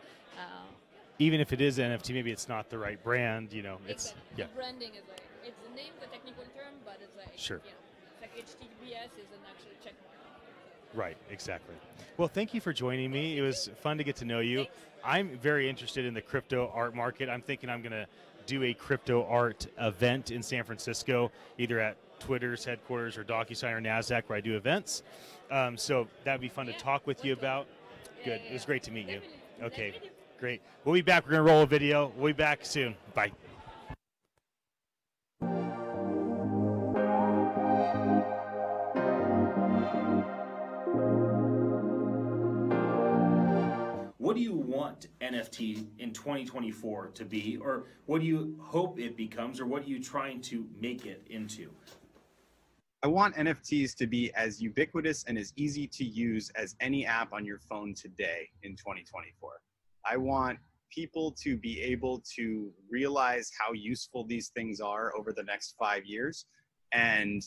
even if it is NFT, maybe it's not the right brand. You know, it's the branding is like, it's the name, the technical term, but it's like, sure. You know, like HTTPS is an actual check mark. Right, exactly. Well, thank you for joining me. It was fun to get to know you. Thanks. I'm very interested in the crypto art market. I'm thinking I'm going to do a crypto art event in San Francisco, either at Twitter's headquarters or DocuSign or NASDAQ, where I do events. So that'd be fun to talk with you about. Good. It was great to meet you. Okay, great. We'll be back. We're going to roll a video. We'll be back soon. Bye. What do you want NFT in 2024 to be, or what do you hope it becomes, or what are you trying to make it into? I want NFTs to be as ubiquitous and as easy to use as any app on your phone today in 2024. I want people to be able to realize how useful these things are over the next 5 years and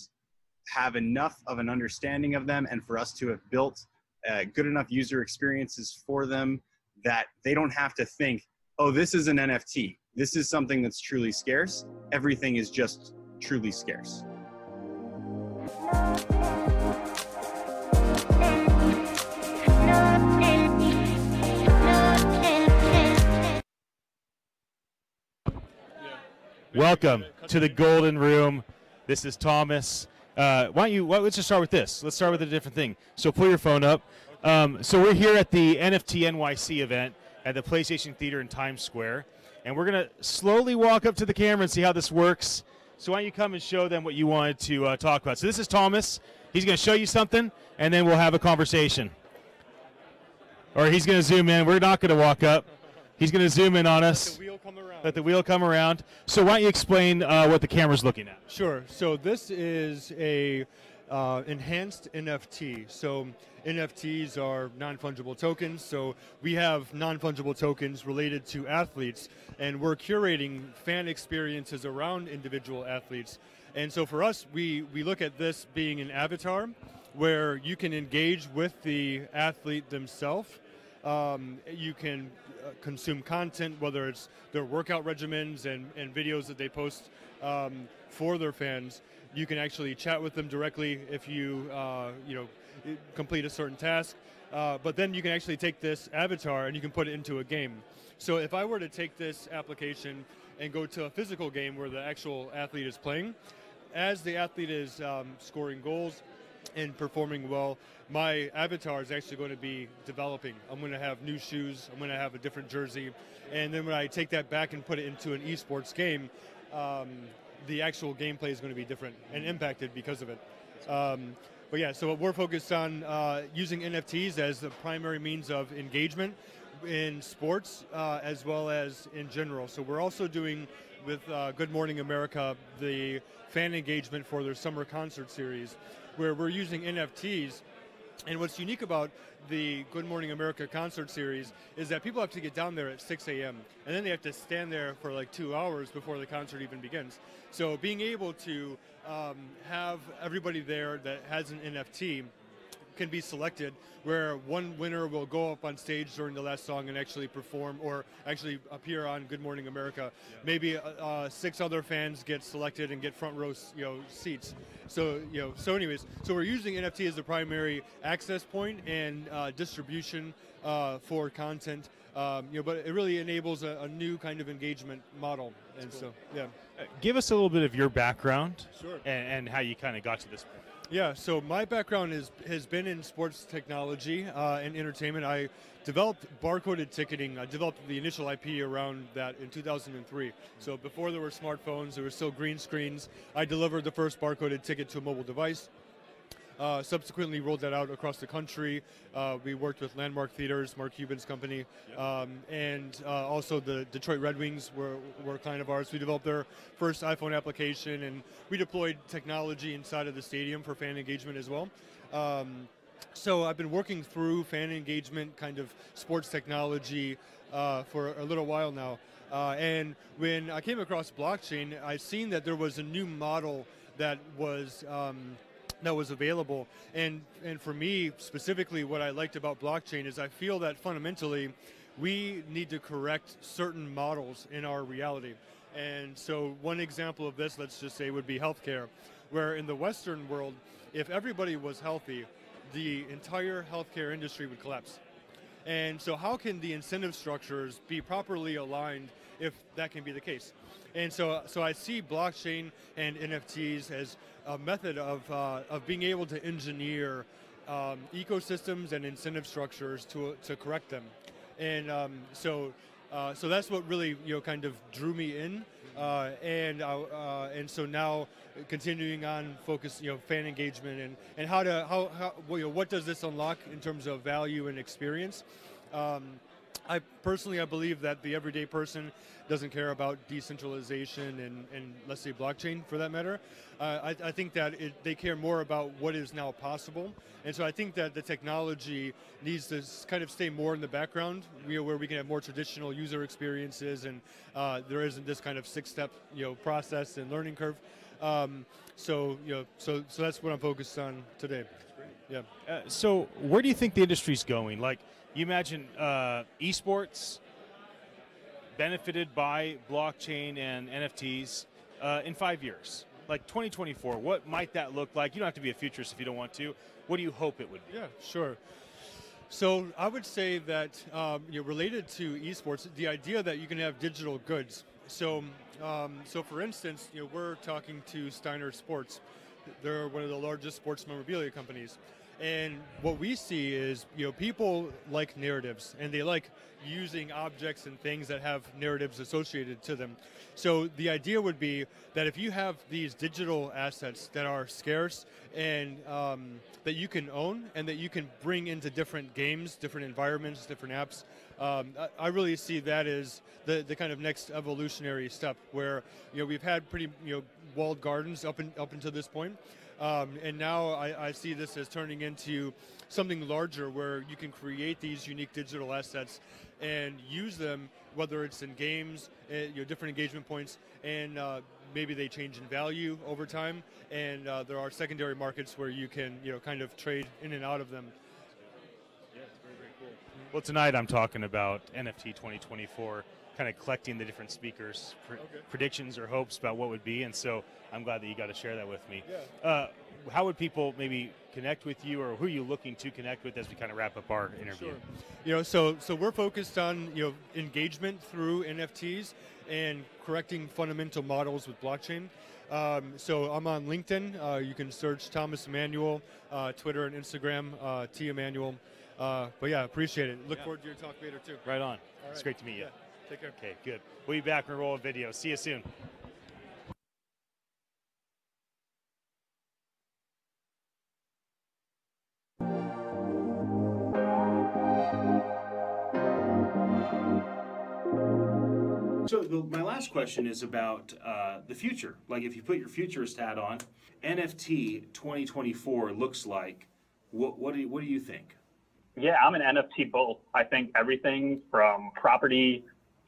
have enough of an understanding of them, and for us to have built good enough user experiences for them that they don't have to think, oh, this is an NFT. This is something that's truly scarce. Everything is just truly scarce. Welcome to the Golden Room. This is Thomas. Let's just start with this. Let's start with a different thing. So pull your phone up. So we're here at the Nyc event at the PlayStation Theater in Times Square, and we're going to slowly walk up to the camera and see how this works. So why don't you come and show them what you wanted to talk about. So this is Thomas. He's going to show you something, and then we'll have a conversation. Or he's going to zoom in. We're not going to walk up. He's going to zoom in on us. Let the wheel come around. Let the wheel come around. So why don't you explain what the camera's looking at? Sure. So this is a enhanced NFT. So NFTs are non-fungible tokens. So we have non-fungible tokens related to athletes, and we're curating fan experiences around individual athletes. And so for us, we look at this being an avatar where you can engage with the athlete themselves. You can consume content, whether it's their workout regimens and videos that they post for their fans. You can actually chat with them directly if you complete a certain task. But then you can actually take this avatar and you can put it into a game. So if I were to take this application and go to a physical game where the actual athlete is playing, as the athlete is scoring goals and performing well, my avatar is actually going to be developing. I'm going to have new shoes, I'm going to have a different jersey, and then when I take that back and put it into an esports game, the actual gameplay is going to be different and impacted because of it. But yeah, so we're focused on using NFTs as the primary means of engagement in sports as well as in general. So we're also doing with Good Morning America the fan engagement for their summer concert series, where we're using NFTs. And what's unique about the Good Morning America concert series is that people have to get down there at 6 a.m. and then they have to stand there for like 2 hours before the concert even begins. So being able to have everybody there that has an NFT can be selected, where one winner will go up on stage during the last song and actually perform or actually appear on Good Morning America. Yeah. Maybe 6 other fans get selected and get front row seats. So anyways, so we're using NFT as the primary access point and distribution for content. But it really enables a new kind of engagement model. And cool. So yeah. Give us a little bit of your background. Sure. And how you kind of got to this point. Yeah, so my background has been in sports technology and entertainment. I developed barcoded ticketing. I developed the initial IP around that in 2003. So before there were smartphones, there were still green screens. I delivered the first barcoded ticket to a mobile device. Subsequently rolled that out across the country. We worked with Landmark Theaters, Mark Cuban's company, and also the Detroit Red Wings were a client of ours. We developed their first iPhone application, and we deployed technology inside of the stadium for fan engagement as well. So I've been working through fan engagement, kind of sports technology, for a little while now. And when I came across blockchain, I seen that there was a new model that was available, and for me specifically, what I liked about blockchain is I feel that fundamentally we need to correct certain models in our reality. And so one example of this, let's just say, would be healthcare, where in the Western world, if everybody was healthy, the entire healthcare industry would collapse. And so how can the incentive structures be properly aligned if that can be the case? And so I see blockchain and NFTs as a method of being able to engineer ecosystems and incentive structures to correct them. And so that's what really kind of drew me in, and so now continuing on focus fan engagement and what does this unlock in terms of value and experience. I believe that the everyday person doesn't care about decentralization and let's say blockchain for that matter. I think that they care more about what is now possible, and so I think that the technology needs to kind of stay more in the background, where we can have more traditional user experiences, and there isn't this kind of 6-step process and learning curve. So that's what I'm focused on today. Yeah. So where do you think the industry's going? Like, you imagine esports benefited by blockchain and NFTs in 5 years, like 2024. What might that look like? You don't have to be a futurist if you don't want to. What do you hope it would be? Yeah, sure. So I would say that related to esports, the idea that you can have digital goods. So for instance, we're talking to Steiner Sports. They're one of the largest sports memorabilia companies. And what we see is, people like narratives, and they like using objects and things that have narratives associated to them. So the idea would be that if you have these digital assets that are scarce and that you can own and that you can bring into different games, different environments, different apps, I really see that as the kind of next evolutionary step, where we've had pretty walled gardens up until this point. And now I see this as turning into something larger where you can create these unique digital assets and use them, whether it's in games, different engagement points, and maybe they change in value over time. And there are secondary markets where you can kind of trade in and out of them. Yeah, it's very, very cool. Well, tonight I'm talking about NFT 2024, kind of collecting the different speakers' predictions or hopes about what would be, and so I'm glad that you got to share that with me. Yeah. How would people maybe connect with you, or who are you looking to connect with as we kind of wrap up our interview? Sure. So we're focused on engagement through NFTs and correcting fundamental models with blockchain. So I'm on LinkedIn. You can search Thomas Emanuel, Twitter and Instagram, T Emanuel. But yeah, appreciate it. Look forward to your talk later too. Right on. All It's right. great to meet you. Yeah. Take care. Okay, good. We'll be back and roll a video. See you soon. So my last question is about the future. Like, if you put your futurist hat on, NFT 2024 looks like. What do you think? Yeah, I'm an NFT bull. I think everything from property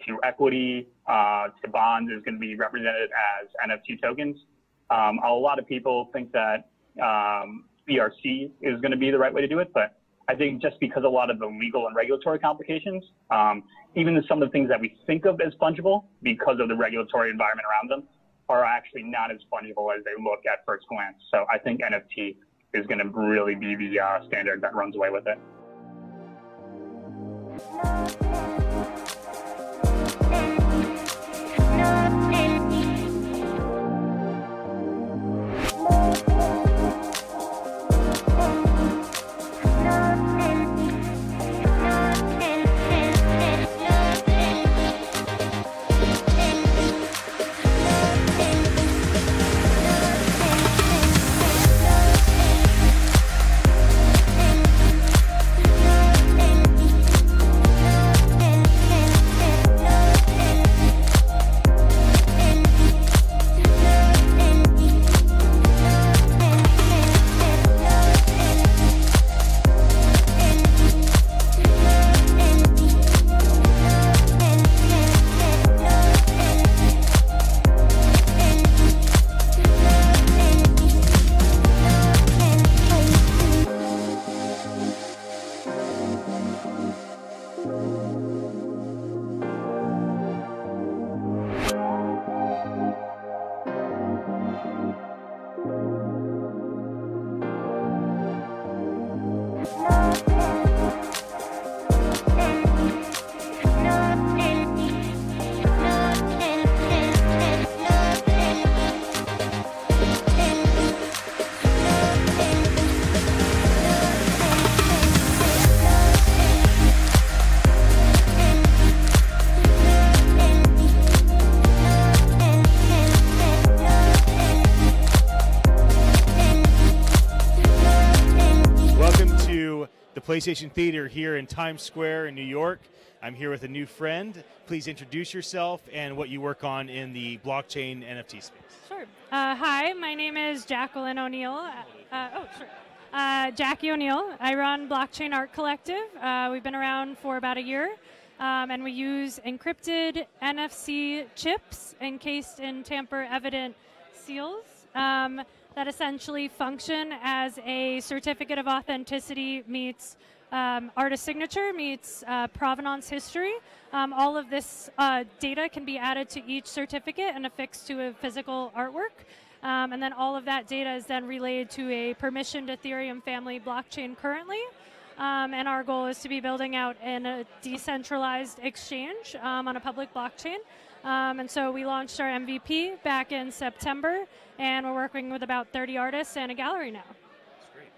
to equity to bonds is going to be represented as NFT tokens. A lot of people think that ERC is going to be the right way to do it, but I think just because a lot of the legal and regulatory complications, even some of the things that we think of as fungible because of the regulatory environment around them, are actually not as fungible as they look at first glance. So I think NFT is going to really be the standard that runs away with it. PlayStation Theater here in Times Square in New York. I'm here with a new friend. Please introduce yourself and what you work on in the blockchain NFT space. Sure. Hi, my name is Jacqueline O'Neill. Jackie O'Neill. I run Blockchain Art Collective. We've been around for about a year, and we use encrypted NFC chips encased in tamper-evident seals that essentially function as a certificate of authenticity meets artist signature meets provenance history. All of this data can be added to each certificate and affixed to a physical artwork. And then all of that data is then relayed to a permissioned Ethereum family blockchain currently. And our goal is to be building out a decentralized exchange on a public blockchain. And so we launched our MVP back in September, and we're working with about 30 artists and a gallery now. That's great.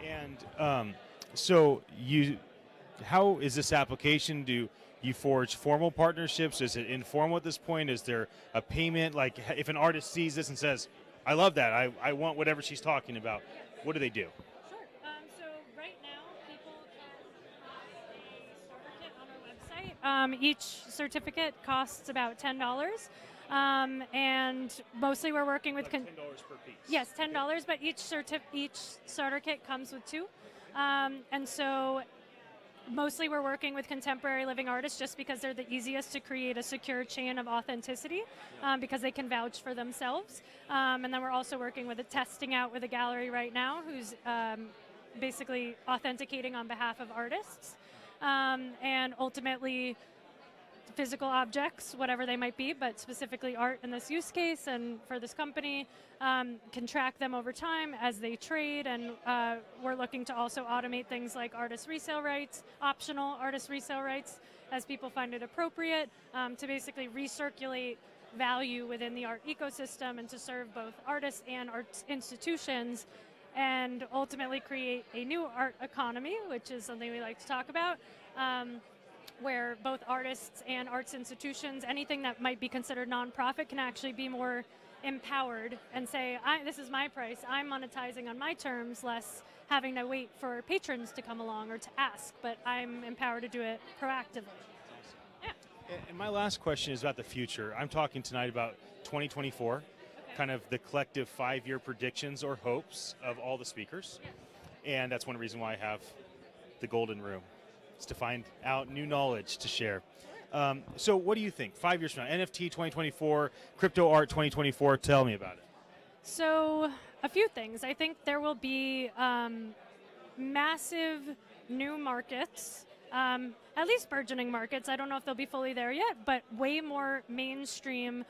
And so how is this application? Do you forge formal partnerships? Is it informal at this point? Is there a payment? Like, if an artist sees this and says, I love that, I want whatever she's talking about, what do they do? Sure. So right now, people can buy a starter kit on our website. Each certificate costs about $10. And mostly we're working with $10 per piece. Yes, $10, but each starter kit comes with 2. And so mostly we're working with contemporary living artists just because they're the easiest to create a secure chain of authenticity, because they can vouch for themselves. And then we're also working with testing out with a gallery right now who's basically authenticating on behalf of artists. And ultimately physical objects, whatever they might be, but specifically art in this use case and for this company, can track them over time as they trade. And we're looking to also automate things like artist resale rights, optional artist resale rights, as people find it appropriate, to basically recirculate value within the art ecosystem and to serve both artists and art institutions, and ultimately create a new art economy, which is something we like to talk about, where both artists and arts institutions, anything that might be considered nonprofit, can actually be more empowered and say, this is my price, I'm monetizing on my terms, less having to wait for patrons to come along or to ask, but I'm empowered to do it proactively. Yeah. And my last question is about the future. I'm talking tonight about 2024, okay, kind of the collective 5-year predictions or hopes of all the speakers. Yeah. And that's one reason why I have the Golden Room, is to find out new knowledge to share. So what do you think 5 years from now? NFT 2024, crypto art 2024, tell me about it. So a few things. I think there will be massive new markets, at least burgeoning markets. I don't know if they'll be fully there yet, but way more mainstream,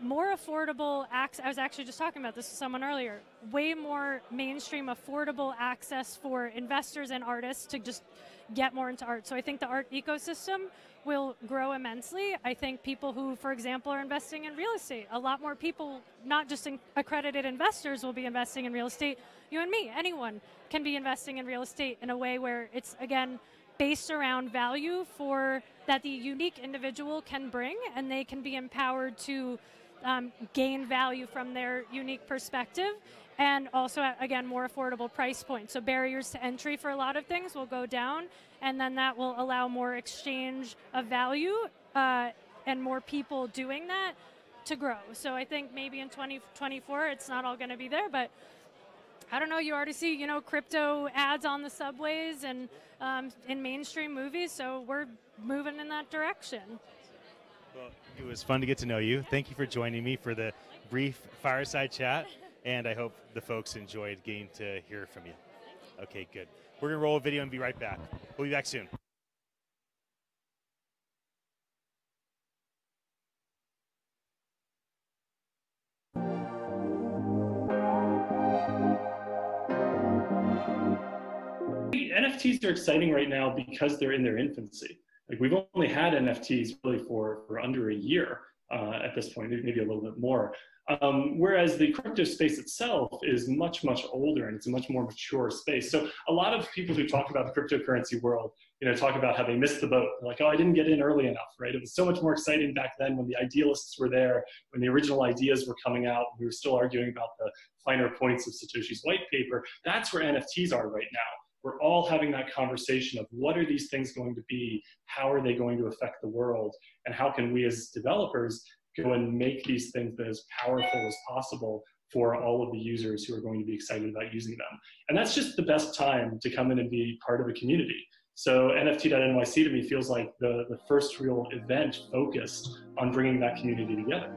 more affordable access. I was actually just talking about this with someone earlier. Way more mainstream, affordable access for investors and artists to just get more into art. So I think the art ecosystem will grow immensely. I think people who, for example, are investing in real estate, a lot more people, not just accredited investors, will be investing in real estate. You and me, anyone can be investing in real estate in a way where it's, again, based around value for that the unique individual can bring, and they can be empowered to gain value from their unique perspective, and also at, again, more affordable price points. So barriers to entry for a lot of things will go down, and then that will allow more exchange of value and more people doing that to grow. So I think maybe in 2024 it's not all going to be there, but I don't know, you already see, crypto ads on the subways and in mainstream movies, so we're moving in that direction. Well, it was fun to get to know you. Thank you for joining me for the brief fireside chat, and I hope the folks enjoyed getting to hear from you. Okay, good. We're going to roll a video and be right back. We'll be back soon. NFTs are exciting right now because they're in their infancy. Like, we've only had NFTs really for under a year at this point, maybe a little bit more. Whereas the crypto space itself is much, much older, and it's a much more mature space. So a lot of people who talk about the cryptocurrency world, talk about how they missed the boat. They're like, oh, I didn't get in early enough, right? It was so much more exciting back then when the idealists were there, when the original ideas were coming out, we were still arguing about the finer points of Satoshi's white paper. That's where NFTs are right now. We're all having that conversation of what are these things going to be, how are they going to affect the world, and how can we as developers go and make these things as powerful as possible for all of the users who are going to be excited about using them. And that's just the best time to come in and be part of a community. So NFT.NYC to me feels like the first real event focused on bringing that community together.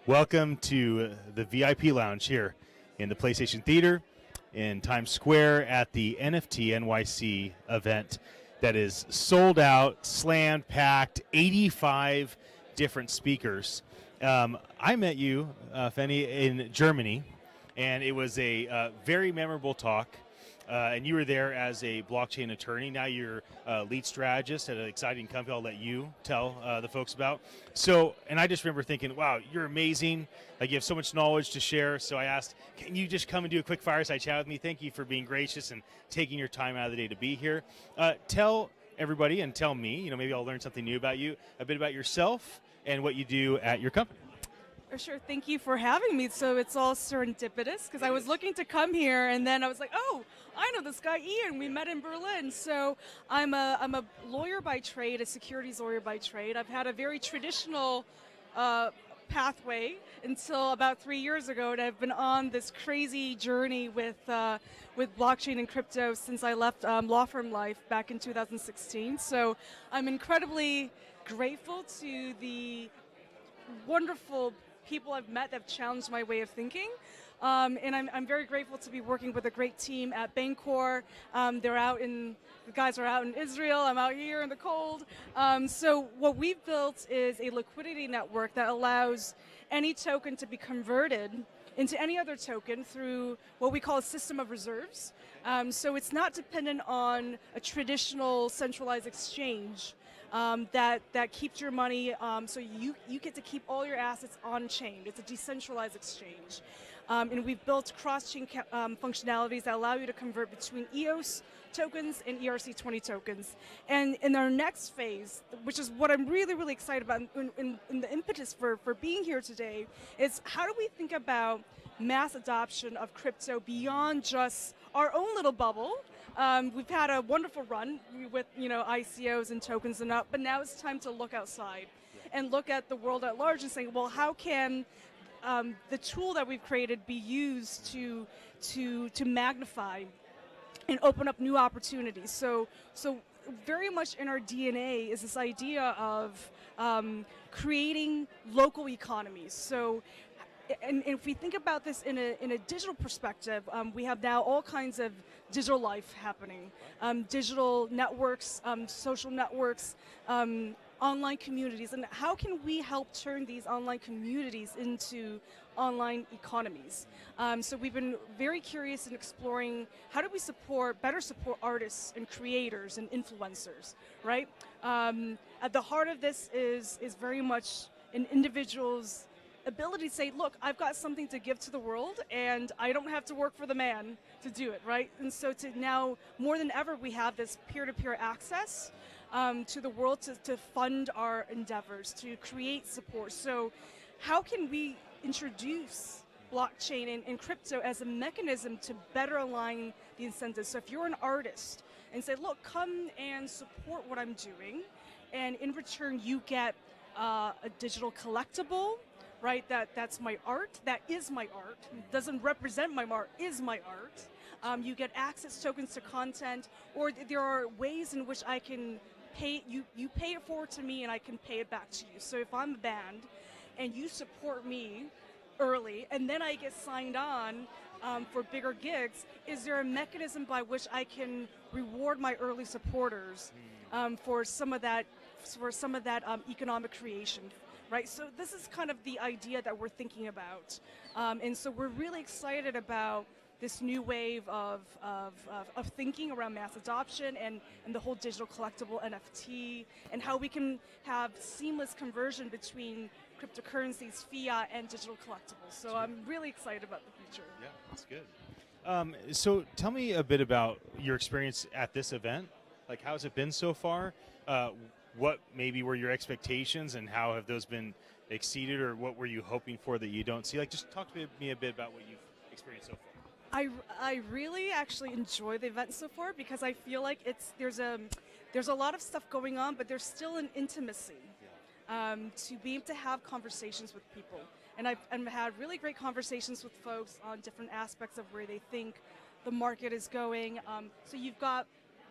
Welcome to the VIP Lounge here in the PlayStation Theater in Times Square at the NFT.NYC event that is sold out, slammed, packed, 85 different speakers. I met you, Fanny, in Germany, and it was a very memorable talk. And you were there as a blockchain attorney. Now you're a lead strategist at an exciting company I'll let you tell the folks about. So, and I just remember thinking, wow, you're amazing. Like, you have so much knowledge to share. So I asked, can you just come and do a quick fireside chat with me? Thank you for being gracious and taking your time out of the day to be here. Tell everybody and tell me, maybe I'll learn something new about you, a bit about yourself and what you do at your company. Sure, thank you for having me. So it's all serendipitous because I was looking to come here and then I was like, oh, I know this guy Ian. We met in Berlin. So I'm a lawyer by trade, a securities lawyer by trade. I've had a very traditional pathway until about 3 years ago, and I've been on this crazy journey with blockchain and crypto since I left law firm life back in 2016. So I'm incredibly grateful to the wonderful people I've met that have challenged my way of thinking. And I'm very grateful to be working with a great team at Bancor. The guys are out in Israel. I'm out here in the cold. So what we've built is a liquidity network that allows any token to be converted into any other token through what we call a system of reserves. So it's not dependent on a traditional centralized exchange. That keeps your money, so you get to keep all your assets on-chain. It's a decentralized exchange. And we've built cross-chain functionalities that allow you to convert between EOS tokens and ERC20 tokens. And in our next phase, which is what I'm really, really excited about in the impetus for being here today, is how do we think about mass adoption of crypto beyond just our own little bubble. We've had a wonderful run with ICOs and tokens and up, but now it's time to look outside and look at the world at large and say, well, how can the tool that we've created be used to magnify and open up new opportunities? So very much in our DNA is this idea of creating local economies. So. And if we think about this in a digital perspective, we have now all kinds of digital life happening. Digital networks, social networks, online communities. And how can we help turn these online communities into online economies? So we've been very curious in exploring how do we better support artists and creators and influencers, right? At the heart of this is very much an individual's ability to say, look, I've got something to give to the world and I don't have to work for the man to do it, right? And so now, more than ever, we have this peer-to-peer access to the world to fund our endeavors, to create support. So how can we introduce blockchain and crypto as a mechanism to better align the incentives? So if you're an artist and say, look, come and support what I'm doing, and in return you get a digital collectible, right? That's my art. That is my art. It doesn't represent my art. Is my art. You get access tokens to content, or there are ways in which I can pay you. You pay it forward to me, and I can pay it back to you. So if I'm a band, and you support me early, and then I get signed on for bigger gigs, is there a mechanism by which I can reward my early supporters for some of that economic creation? Right, so this is kind of the idea that we're thinking about, and so we're really excited about this new wave of thinking around mass adoption and the whole digital collectible NFT, and how we can have seamless conversion between cryptocurrencies, fiat, and digital collectibles. So I'm really excited about the future. Yeah, that's good. So tell me a bit about your experience at this event. Like, how's it been so far? What maybe were your expectations, and how have those been exceeded, or what were you hoping for that you don't see? Like, just talk to me a bit about what you've experienced so far. I really actually enjoy the event so far because I feel like there's a lot of stuff going on, but there's still an intimacy to be able to have conversations with people. And I've had really great conversations with folks on different aspects of where they think the market is going. So you've got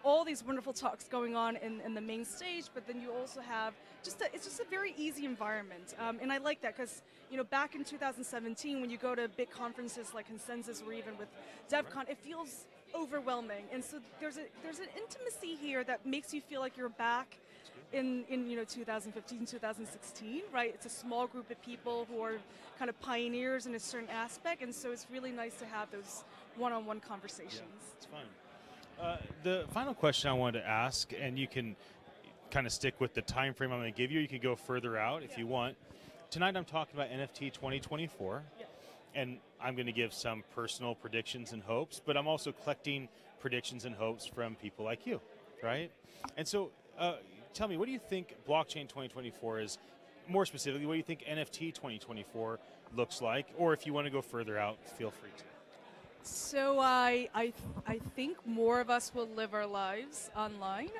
all these wonderful talks going on in the main stage, but then you also have it's just a very easy environment, and I like that because back in 2017 when you go to big conferences like Consensus or even with DevCon, it feels overwhelming, and so there's an intimacy here that makes you feel like you're back in 2015, 2016, right? It's a small group of people who are kind of pioneers in a certain aspect, and so it's really nice to have those one-on-one conversations. Yeah, it's fun. The final question I wanted to ask, and you can kind of stick with the time frame I'm going to give you. You can go further out if you want. Tonight I'm talking about NFT 2024, and I'm going to give some personal predictions and hopes, but I'm also collecting predictions and hopes from people like you, right? And so tell me, what do you think blockchain 2024 is? more specifically, what do you think NFT 2024 looks like? Or if you want to go further out, feel free to. So I think more of us will live our lives online.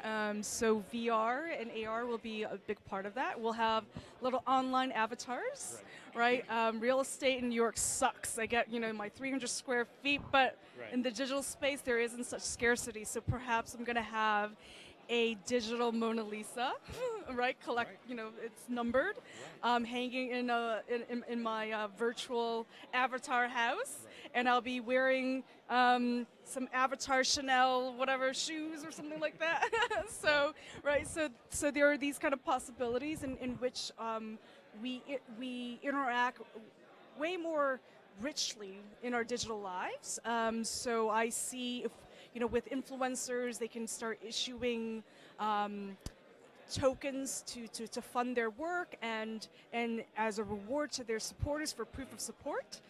So VR and AR will be a big part of that. We'll have little online avatars, right? Real estate in New York sucks. I get my 300 square feet, but in the digital space there isn't such scarcity. So perhaps I'm going to have a digital Mona Lisa, right? It's numbered, hanging in my virtual avatar house, and I'll be wearing some avatar Chanel whatever shoes or something like that. So there are these kind of possibilities in which we interact way more richly in our digital lives. So I see if with influencers, they can start issuing tokens to fund their work, and as a reward to their supporters for proof of support,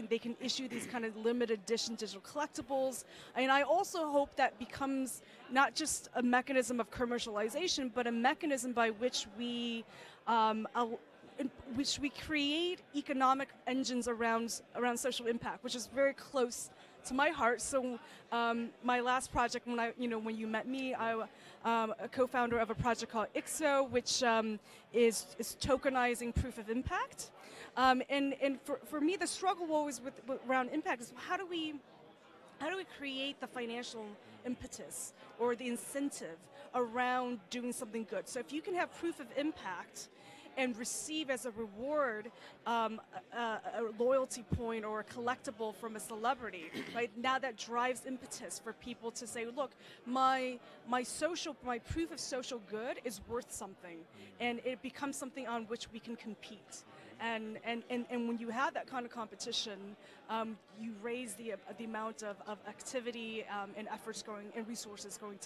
they can issue these kind of limited edition digital collectibles. And I also hope that becomes not just a mechanism of commercialization, but a mechanism by which we create economic engines around social impact, which is very close to my heart. So my last project, when you met me, I'm a co-founder of a project called Nyc.Nyc, which is tokenizing proof of impact. And for me, the struggle always around impact is how do we create the financial impetus or the incentive around doing something good? So if you can have proof of impact and receive as a reward a loyalty point or a collectible from a celebrity, right? Now that drives impetus for people to say, look, my proof of social good is worth something, and it becomes something on which we can compete. And when you have that kind of competition, you raise the amount of activity and efforts going and resources going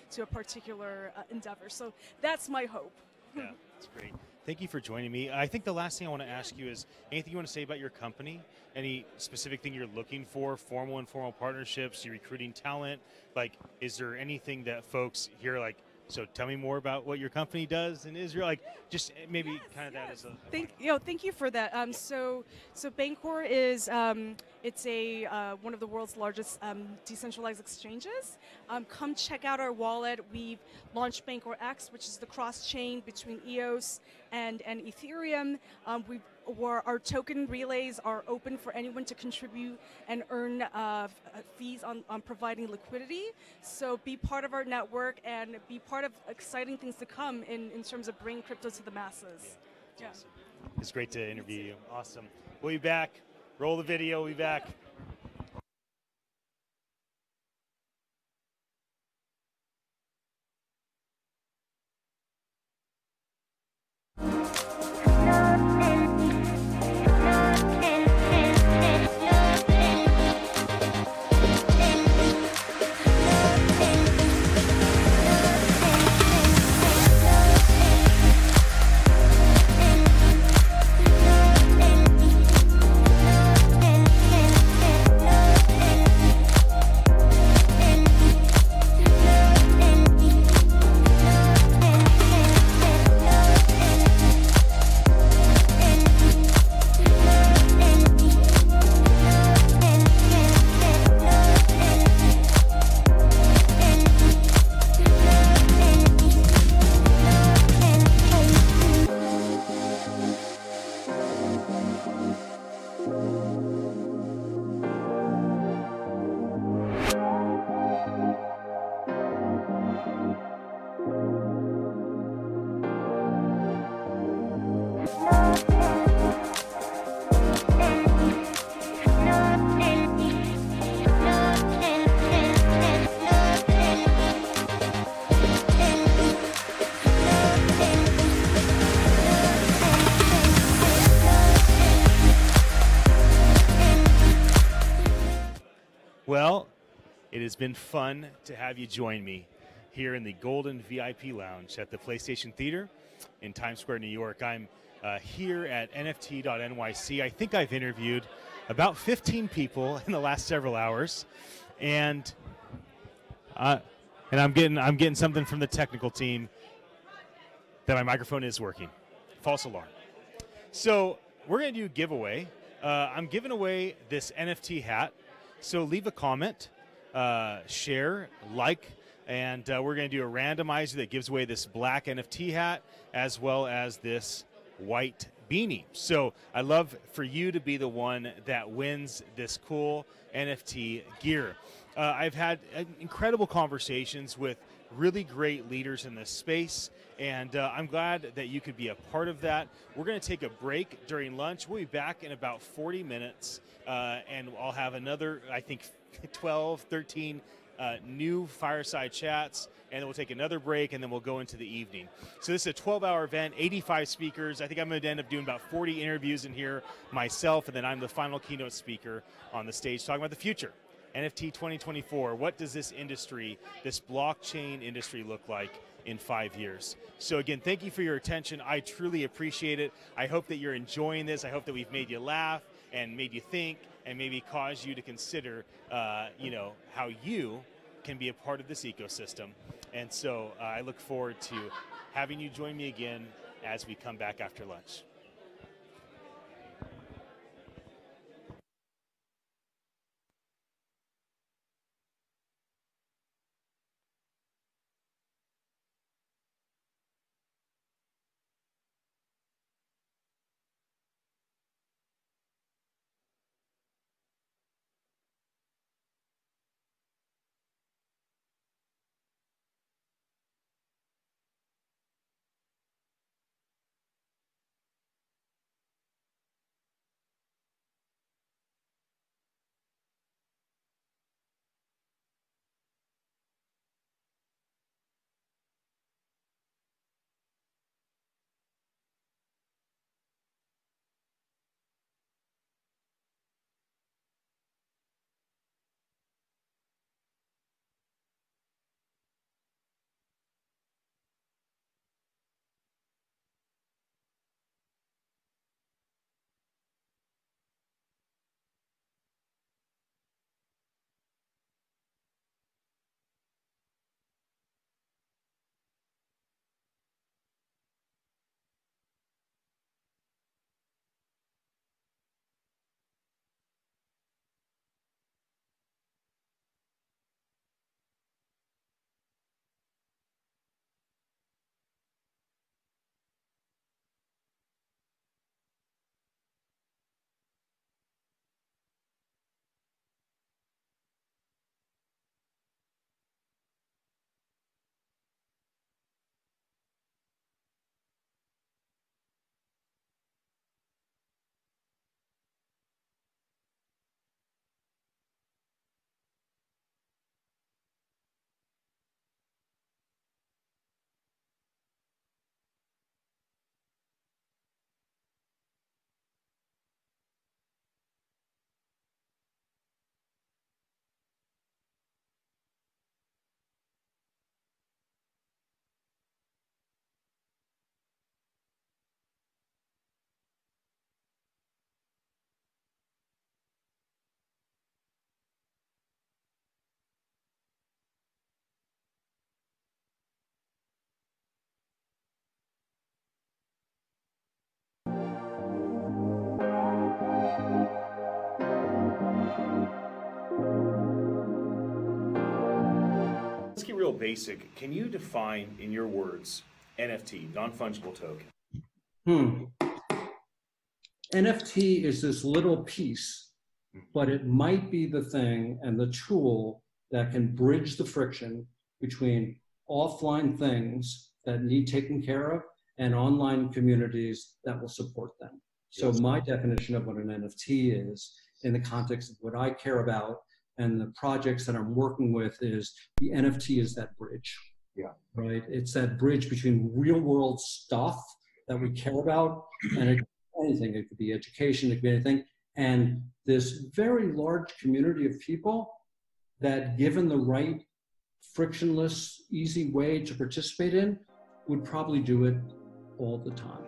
to a particular endeavor. So that's my hope. Yeah, that's great. Thank you for joining me. I think the last thing I want to ask you is anything you want to say about your company? Any specific thing you're looking for? Formal, informal partnerships? You're recruiting talent? Like, is there anything that folks here like? So tell me more about what your company does in Israel. Like, just maybe kind of that as a. Thank you for that. So Bancor is it's one of the world's largest decentralized exchanges. Come check out our wallet. We've launched Bancor X, which is the cross chain between EOS and Ethereum. Our token relays are open for anyone to contribute and earn fees on providing liquidity. So be part of our network and be part of exciting things to come in terms of bringing crypto to the masses. Yeah. Awesome. It's great to interview you. Awesome. We'll be back. Roll the video. We'll be back. Well, it has been fun to have you join me here in the Golden VIP Lounge at the PlayStation Theater in Times Square, New York. I'm here at NFT.Nyc. I think I've interviewed about 15 people in the last several hours, and I'm getting something from the technical team that my microphone is working. false alarm. So we're going to do a giveaway. I'm giving away this NFT hat. So leave a comment, share, like, and we're going to do a randomizer that gives away this black NFT hat as well as this white beanie. So I'd love for you to be the one that wins this cool NFT gear. I've had incredible conversations with really great leaders in this space, and I'm glad that you could be a part of that. We're going to take a break during lunch. We'll be back in about 40 minutes, and I'll have another, I think, 12, 13 new fireside chats, and then we'll take another break, and then we'll go into the evening. So this is a 12-hour event, 85 speakers. I think I'm going to end up doing about 40 interviews in here myself, and then I'm the final keynote speaker on the stage talking about the future. NFT 2024, what does this industry, this blockchain industry look like in 5 years? So again, thank you for your attention. I truly appreciate it. I hope that you're enjoying this. I hope that we've made you laugh and made you think and maybe caused you to consider, you know, how you can be a part of this ecosystem. And so I look forward to having you join me again as we come back after lunch. Let's get real basic. Can you define, in your words, NFT, non-fungible token? NFT is this little piece, but it might be the thing and the tool that can bridge the friction between offline things that need taken care of and online communities that will support them. So my definition of what an NFT is, in the context of what I care about and the projects that I'm working with, is the NFT is that bridge. Yeah. Right? It's that bridge between real world stuff that we care about and anything. It could be education, it could be anything. And this very large community of people that, given the right frictionless, easy way to participate in, would probably do it all the time.